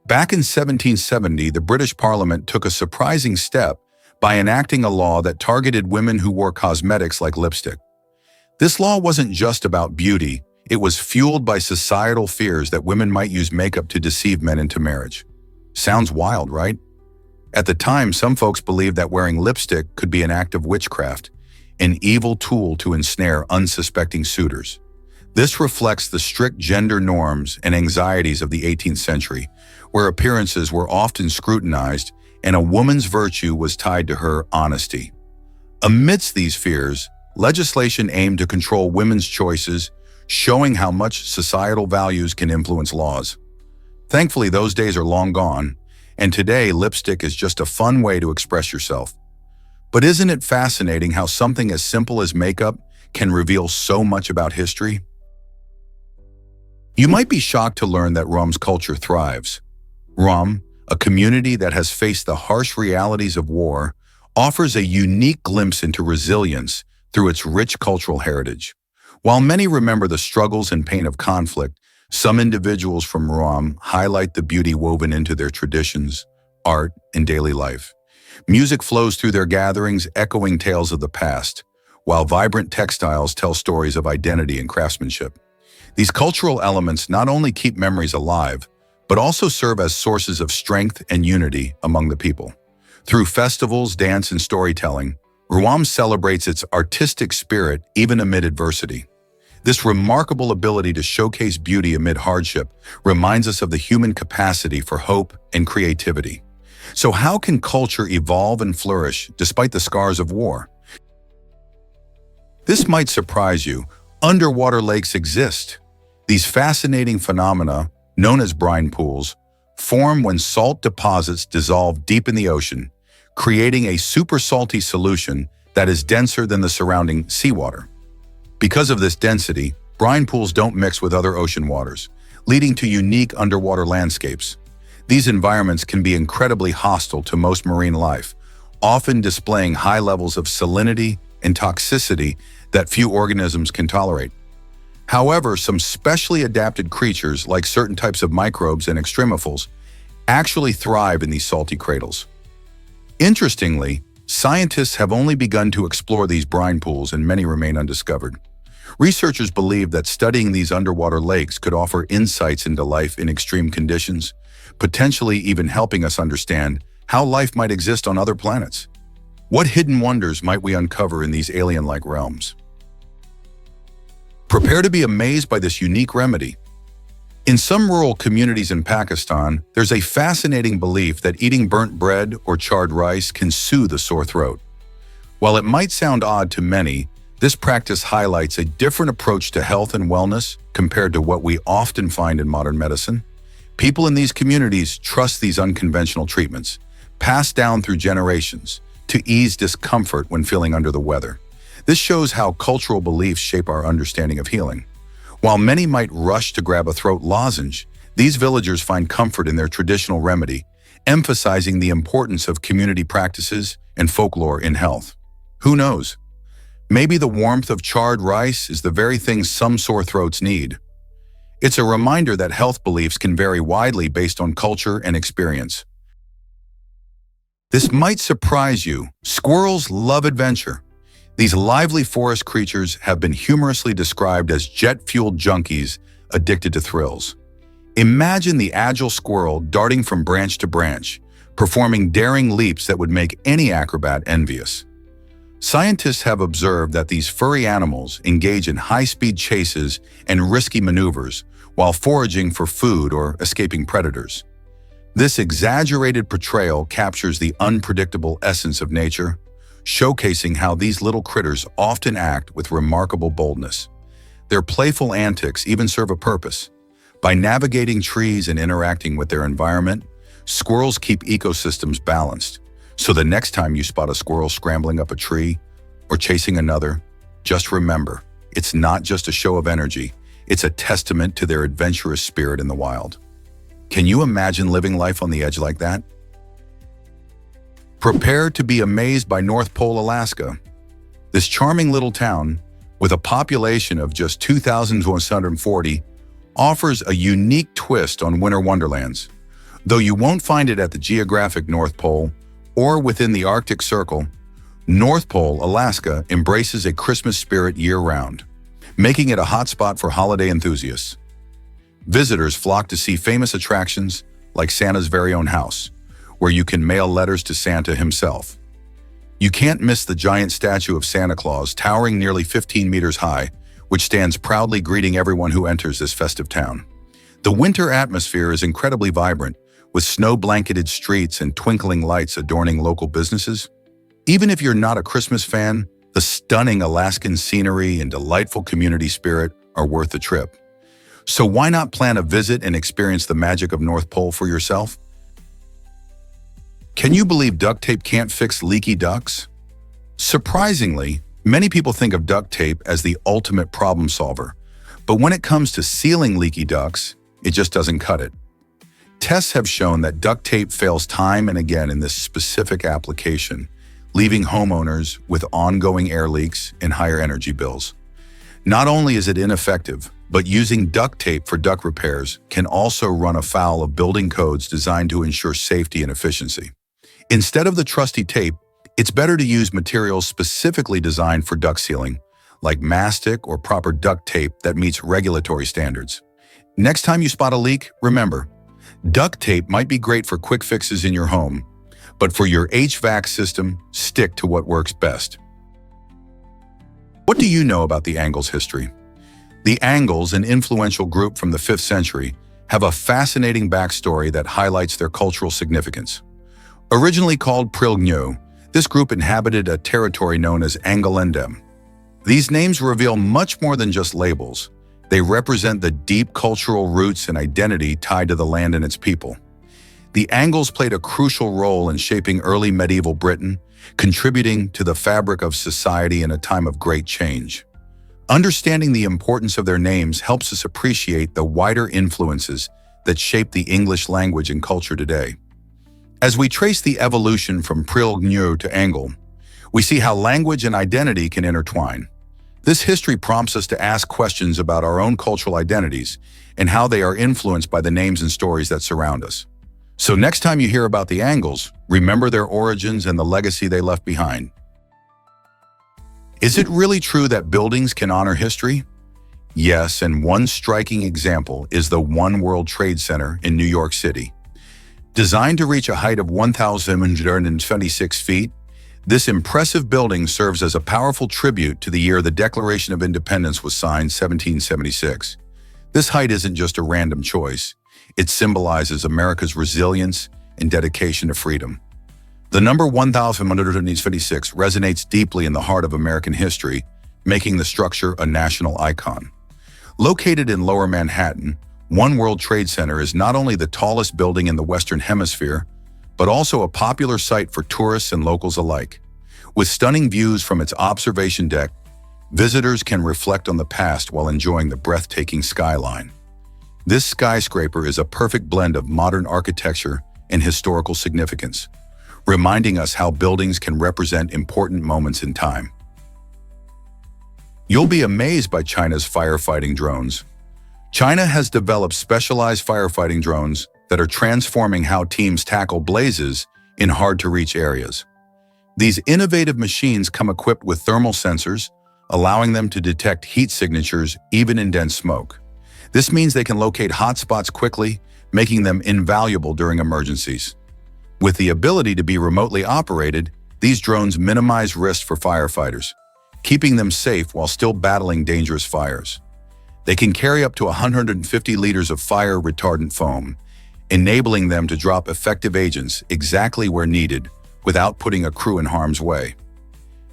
Back in 1770, the British Parliament took a surprising step by enacting a law that targeted women who wore cosmetics like lipstick. This law wasn't just about beauty. It was fueled by societal fears that women might use makeup to deceive men into marriage. Sounds wild, right? At the time, some folks believed that wearing lipstick could be an act of witchcraft, an evil tool to ensnare unsuspecting suitors. This reflects the strict gender norms and anxieties of the 18th century, where appearances were often scrutinized and a woman's virtue was tied to her honesty. Amidst these fears, legislation aimed to control women's choices, showing how much societal values can influence laws. Thankfully, those days are long gone, and today lipstick is just a fun way to express yourself. But isn't it fascinating how something as simple as makeup can reveal so much about history? You might be shocked to learn that Rom's culture thrives. Rom, a community that has faced the harsh realities of war, offers a unique glimpse into resilience through its rich cultural heritage. While many remember the struggles and pain of conflict, some individuals from Rom highlight the beauty woven into their traditions, art, and daily life. Music flows through their gatherings, echoing tales of the past, while vibrant textiles tell stories of identity and craftsmanship. These cultural elements not only keep memories alive, but also serve as sources of strength and unity among the people. Through festivals, dance, and storytelling, Ruam celebrates its artistic spirit even amid adversity. This remarkable ability to showcase beauty amid hardship reminds us of the human capacity for hope and creativity. So how can culture evolve and flourish despite the scars of war? This might surprise you. Underwater lakes exist. These fascinating phenomena, known as brine pools, form when salt deposits dissolve deep in the ocean, creating a super salty solution that is denser than the surrounding seawater. Because of this density, brine pools don't mix with other ocean waters, leading to unique underwater landscapes. These environments can be incredibly hostile to most marine life, often displaying high levels of salinity and toxicity that few organisms can tolerate. However, some specially adapted creatures, like certain types of microbes and extremophils, actually thrive in these salty cradles. Interestingly, scientists have only begun to explore these brine pools and many remain undiscovered. Researchers believe that studying these underwater lakes could offer insights into life in extreme conditions, potentially even helping us understand how life might exist on other planets. What hidden wonders might we uncover in these alien-like realms? Prepare to be amazed by this unique remedy. In some rural communities in Pakistan, there's a fascinating belief that eating burnt bread or charred rice can soothe a sore throat. While it might sound odd to many, this practice highlights a different approach to health and wellness compared to what we often find in modern medicine. People in these communities trust these unconventional treatments, passed down through generations, to ease discomfort when feeling under the weather. This shows how cultural beliefs shape our understanding of healing. While many might rush to grab a throat lozenge, these villagers find comfort in their traditional remedy, emphasizing the importance of community practices and folklore in health. Who knows? Maybe the warmth of charred rice is the very thing some sore throats need. It's a reminder that health beliefs can vary widely based on culture and experience. This might surprise you. Squirrels love adventure. These lively forest creatures have been humorously described as jet-fueled junkies addicted to thrills. Imagine the agile squirrel darting from branch to branch, performing daring leaps that would make any acrobat envious. Scientists have observed that these furry animals engage in high-speed chases and risky maneuvers while foraging for food or escaping predators. This exaggerated portrayal captures the unpredictable essence of nature, showcasing how these little critters often act with remarkable boldness. Their playful antics even serve a purpose. By navigating trees and interacting with their environment, Squirrels keep ecosystems balanced, so the next time you spot a squirrel scrambling up a tree or chasing another, just remember, it's not just a show of energy, it's a testament to their adventurous spirit in the wild. Can you imagine living life on the edge like that? Prepare to be amazed by North Pole, Alaska. This charming little town, with a population of just 2,140, offers a unique twist on winter wonderlands. Though you won't find it at the geographic North Pole or within the Arctic Circle, North Pole, Alaska embraces a Christmas spirit year-round, making it a hotspot for holiday enthusiasts. Visitors flock to see famous attractions like Santa's very own house, where you can mail letters to Santa himself. You can't miss the giant statue of Santa Claus towering nearly 15 meters high, which stands proudly greeting everyone who enters this festive town. The winter atmosphere is incredibly vibrant, with snow-blanketed streets and twinkling lights adorning local businesses. Even if you're not a Christmas fan, the stunning Alaskan scenery and delightful community spirit are worth the trip. So why not plan a visit and experience the magic of North Pole for yourself? Can you believe duct tape can't fix leaky ducts? Surprisingly, many people think of duct tape as the ultimate problem solver, but when it comes to sealing leaky ducts, it just doesn't cut it. Tests have shown that duct tape fails time and again in this specific application, leaving homeowners with ongoing air leaks and higher energy bills. Not only is it ineffective, but using duct tape for duct repairs can also run afoul of building codes designed to ensure safety and efficiency. Instead of the trusty tape, it's better to use materials specifically designed for duct sealing, like mastic or proper duct tape that meets regulatory standards. Next time you spot a leak, remember, duct tape might be great for quick fixes in your home, but for your HVAC system, stick to what works best. What do you know about the Angles' history? The Angles, an influential group from the 5th century, have a fascinating backstory that highlights their cultural significance. Originally called Prilgneux, this group inhabited a territory known as Anglendem. These names reveal much more than just labels. They represent the deep cultural roots and identity tied to the land and its people. The Angles played a crucial role in shaping early medieval Britain, contributing to the fabric of society in a time of great change. Understanding the importance of their names helps us appreciate the wider influences that shape the English language and culture today. As we trace the evolution from Prilgneux to Angle, we see how language and identity can intertwine. This history prompts us to ask questions about our own cultural identities and how they are influenced by the names and stories that surround us. So next time you hear about the Angles, remember their origins and the legacy they left behind. Is it really true that buildings can honor history? Yes, and one striking example is the One World Trade Center in New York City. Designed to reach a height of 1,126 feet, this impressive building serves as a powerful tribute to the year the Declaration of Independence was signed, 1776. This height isn't just a random choice. It symbolizes America's resilience and dedication to freedom. The number 1,126 resonates deeply in the heart of American history, making the structure a national icon. Located in Lower Manhattan, One World Trade Center is not only the tallest building in the Western Hemisphere, but also a popular site for tourists and locals alike. With stunning views from its observation deck, visitors can reflect on the past while enjoying the breathtaking skyline. This skyscraper is a perfect blend of modern architecture and historical significance, reminding us how buildings can represent important moments in time. You'll be amazed by China's firefighting drones. China has developed specialized firefighting drones that are transforming how teams tackle blazes in hard-to-reach areas. These innovative machines come equipped with thermal sensors, allowing them to detect heat signatures even in dense smoke. This means they can locate hotspots quickly, making them invaluable during emergencies. With the ability to be remotely operated, these drones minimize risk for firefighters, keeping them safe while still battling dangerous fires. They can carry up to 150 liters of fire-retardant foam, enabling them to drop effective agents exactly where needed without putting a crew in harm's way.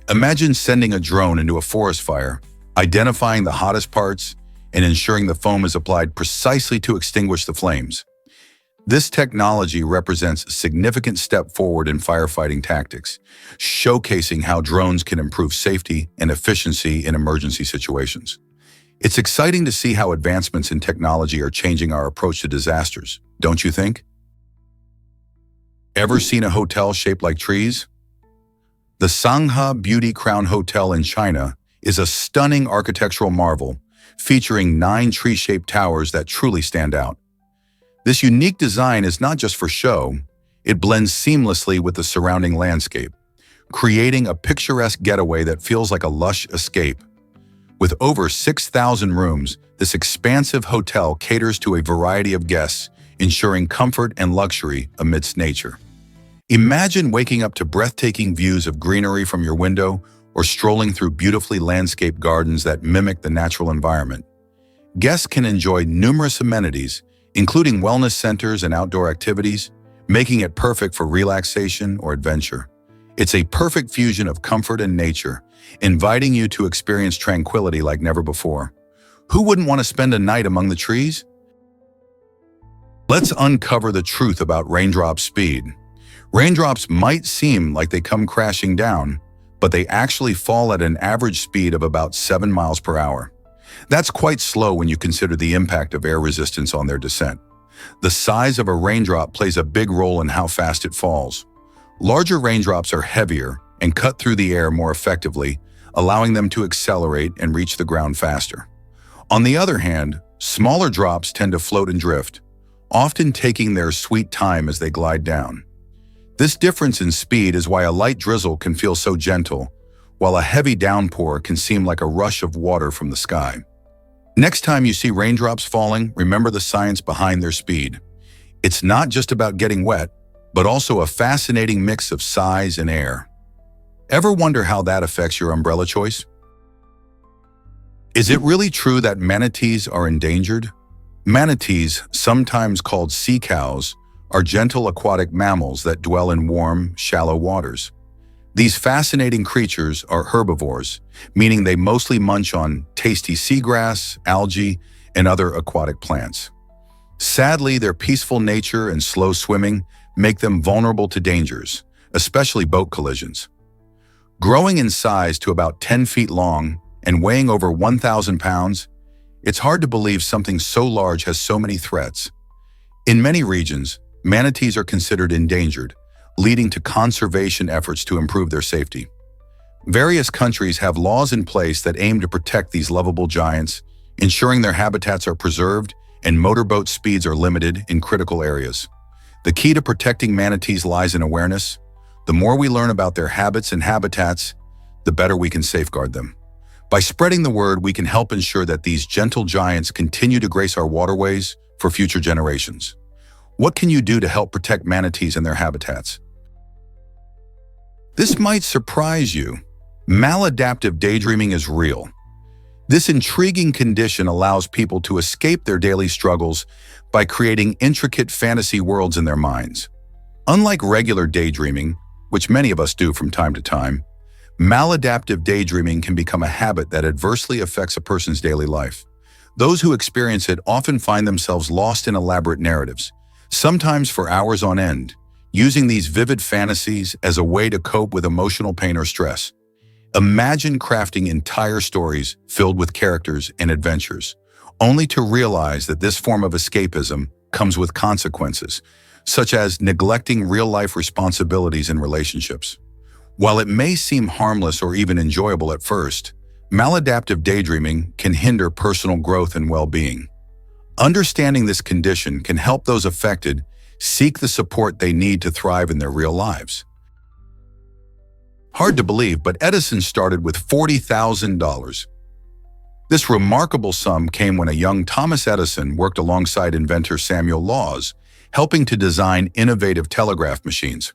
Imagine sending a drone into a forest fire, identifying the hottest parts, and ensuring the foam is applied precisely to extinguish the flames. This technology represents a significant step forward in firefighting tactics, showcasing how drones can improve safety and efficiency in emergency situations. It's exciting to see how advancements in technology are changing our approach to disasters, don't you think? Ever seen a hotel shaped like trees? The Sangha Beauty Crown Hotel in China is a stunning architectural marvel featuring 9 tree-shaped towers that truly stand out. This unique design is not just for show, it blends seamlessly with the surrounding landscape, creating a picturesque getaway that feels like a lush escape. With over 6,000 rooms, this expansive hotel caters to a variety of guests, ensuring comfort and luxury amidst nature. Imagine waking up to breathtaking views of greenery from your window or strolling through beautifully landscaped gardens that mimic the natural environment. Guests can enjoy numerous amenities, including wellness centers and outdoor activities, making it perfect for relaxation or adventure. It's a perfect fusion of comfort and nature, inviting you to experience tranquility like never before. Who wouldn't want to spend a night among the trees? Let's uncover the truth about raindrop speed. Raindrops might seem like they come crashing down, but they actually fall at an average speed of about 7 miles per hour. That's quite slow when you consider the impact of air resistance on their descent. The size of a raindrop plays a big role in how fast it falls. Larger raindrops are heavier and cut through the air more effectively, allowing them to accelerate and reach the ground faster. On the other hand, smaller drops tend to float and drift, often taking their sweet time as they glide down. This difference in speed is why a light drizzle can feel so gentle, while a heavy downpour can seem like a rush of water from the sky. Next time you see raindrops falling, remember the science behind their speed. It's not just about getting wet, but also a fascinating mix of size and air. Ever wonder how that affects your umbrella choice? Is it really true that manatees are endangered? Manatees, sometimes called sea cows, are gentle aquatic mammals that dwell in warm, shallow waters. These fascinating creatures are herbivores, meaning they mostly munch on tasty seagrass, algae, and other aquatic plants. Sadly, their peaceful nature and slow swimming make them vulnerable to dangers, especially boat collisions. Growing in size to about 10 feet long and weighing over 1,000 pounds, it's hard to believe something so large has so many threats. In many regions, manatees are considered endangered, leading to conservation efforts to improve their safety. Various countries have laws in place that aim to protect these lovable giants, ensuring their habitats are preserved and motorboat speeds are limited in critical areas. The key to protecting manatees lies in awareness. The more we learn about their habits and habitats, the better we can safeguard them. By spreading the word, we can help ensure that these gentle giants continue to grace our waterways for future generations. What can you do to help protect manatees and their habitats? This might surprise you. Maladaptive daydreaming is real. This intriguing condition allows people to escape their daily struggles by creating intricate fantasy worlds in their minds. Unlike regular daydreaming, which many of us do from time to time, maladaptive daydreaming can become a habit that adversely affects a person's daily life. Those who experience it often find themselves lost in elaborate narratives, sometimes for hours on end, using these vivid fantasies as a way to cope with emotional pain or stress. Imagine crafting entire stories filled with characters and adventures, only to realize that this form of escapism comes with consequences, such as neglecting real-life responsibilities and relationships. While it may seem harmless or even enjoyable at first, maladaptive daydreaming can hinder personal growth and well-being. Understanding this condition can help those affected seek the support they need to thrive in their real lives. Hard to believe, but Edison started with $40,000. This remarkable sum came when a young Thomas Edison worked alongside inventor Samuel Laws, helping to design innovative telegraph machines.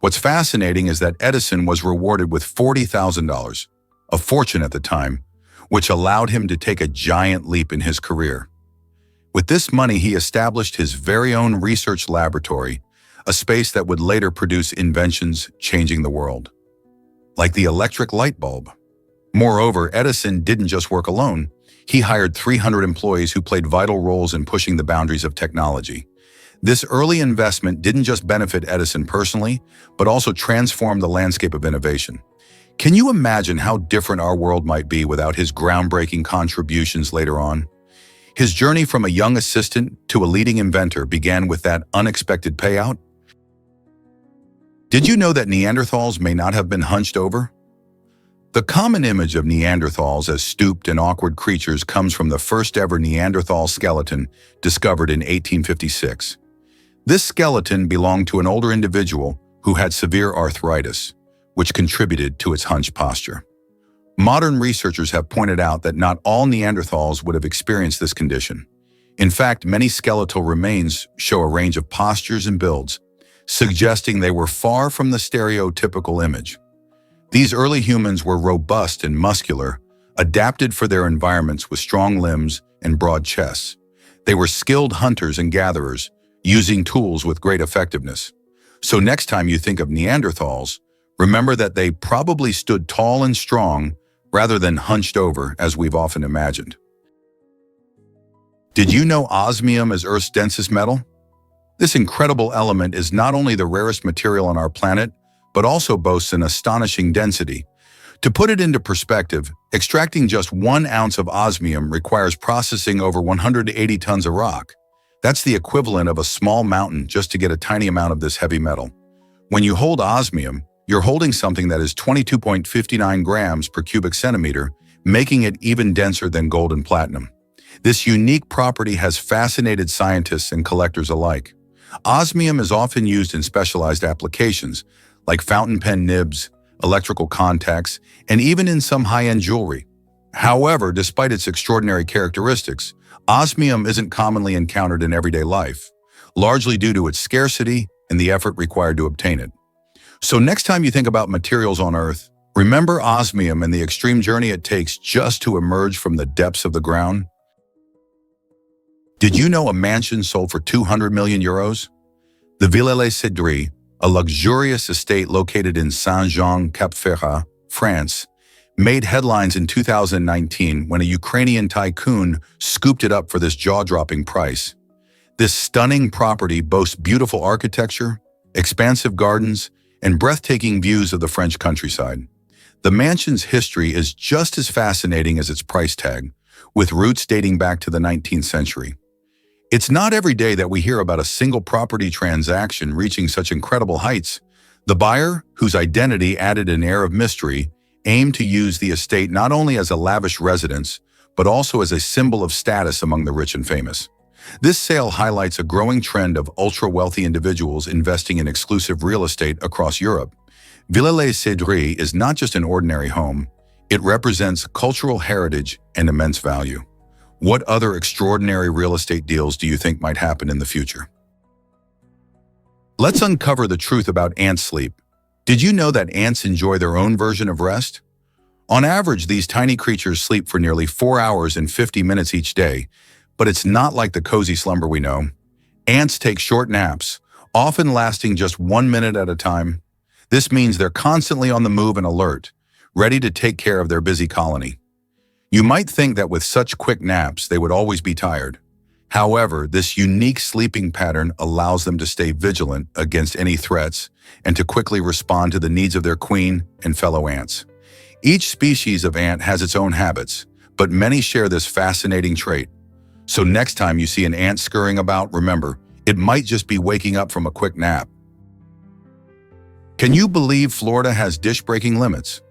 What's fascinating is that Edison was rewarded with $40,000, a fortune at the time, which allowed him to take a giant leap in his career. With this money, he established his very own research laboratory, a space that would later produce inventions changing the world, like the electric light bulb. Moreover, Edison didn't just work alone. He hired 300 employees who played vital roles in pushing the boundaries of technology. This early investment didn't just benefit Edison personally, but also transformed the landscape of innovation. Can you imagine how different our world might be without his groundbreaking contributions later on? His journey from a young assistant to a leading inventor began with that unexpected payout. Did you know that Neanderthals may not have been hunched over? The common image of Neanderthals as stooped and awkward creatures comes from the first ever Neanderthal skeleton discovered in 1856. This skeleton belonged to an older individual who had severe arthritis, which contributed to its hunched posture. Modern researchers have pointed out that not all Neanderthals would have experienced this condition. In fact, many skeletal remains show a range of postures and builds, suggesting they were far from the stereotypical image. These early humans were robust and muscular, adapted for their environments with strong limbs and broad chests. They were skilled hunters and gatherers, using tools with great effectiveness. So next time you think of Neanderthals, remember that they probably stood tall and strong rather than hunched over as we've often imagined. Did you know osmium is Earth's densest metal? This incredible element is not only the rarest material on our planet, but also boasts an astonishing density. To put it into perspective, extracting just 1 ounce of osmium requires processing over 180 tons of rock. That's the equivalent of a small mountain just to get a tiny amount of this heavy metal. When you hold osmium, you're holding something that is 22.59 grams per cubic centimeter, making it even denser than gold and platinum. This unique property has fascinated scientists and collectors alike. Osmium is often used in specialized applications, like fountain pen nibs, electrical contacts, and even in some high-end jewelry. However, despite its extraordinary characteristics, osmium isn't commonly encountered in everyday life, largely due to its scarcity and the effort required to obtain it. So next time you think about materials on Earth, remember osmium and the extreme journey it takes just to emerge from the depths of the ground. Did you know a mansion sold for 200 million euros? The Villa Les Cédric, a luxurious estate located in Saint-Jean-Cap-Ferrat, France, made headlines in 2019 when a Ukrainian tycoon scooped it up for this jaw-dropping price. This stunning property boasts beautiful architecture, expansive gardens, and breathtaking views of the French countryside. The mansion's history is just as fascinating as its price tag, with roots dating back to the 19th century. It's not every day that we hear about a single property transaction reaching such incredible heights. The buyer, whose identity added an air of mystery, aimed to use the estate not only as a lavish residence, but also as a symbol of status among the rich and famous. This sale highlights a growing trend of ultra-wealthy individuals investing in exclusive real estate across Europe. Villa Les Cédric is not just an ordinary home, it represents cultural heritage and immense value. What other extraordinary real estate deals do you think might happen in the future? Let's uncover the truth about ant sleep. Did you know that ants enjoy their own version of rest? On average, these tiny creatures sleep for nearly 4 hours and 50 minutes each day, but it's not like the cozy slumber we know. Ants take short naps, often lasting just 1 minute at a time. This means they're constantly on the move and alert, ready to take care of their busy colony. You might think that with such quick naps, they would always be tired. However, this unique sleeping pattern allows them to stay vigilant against any threats and to quickly respond to the needs of their queen and fellow ants. Each species of ant has its own habits, but many share this fascinating trait. So next time you see an ant scurrying about, remember, it might just be waking up from a quick nap. Can you believe Florida has dish-breaking limits?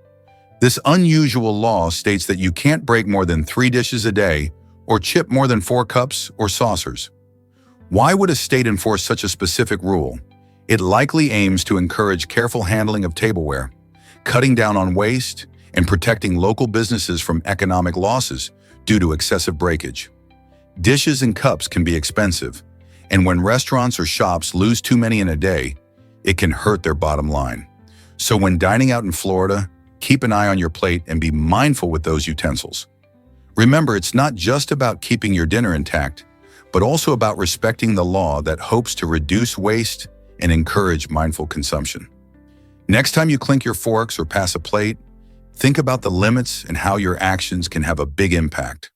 This unusual law states that you can't break more than 3 dishes a day or chip more than 4 cups or saucers. Why would a state enforce such a specific rule? It likely aims to encourage careful handling of tableware, cutting down on waste, and protecting local businesses from economic losses due to excessive breakage. Dishes and cups can be expensive, and when restaurants or shops lose too many in a day, it can hurt their bottom line. So when dining out in Florida, keep an eye on your plate and be mindful with those utensils. Remember, it's not just about keeping your dinner intact, but also about respecting the law that hopes to reduce waste and encourage mindful consumption. Next time you clink your forks or pass a plate, think about the limits and how your actions can have a big impact.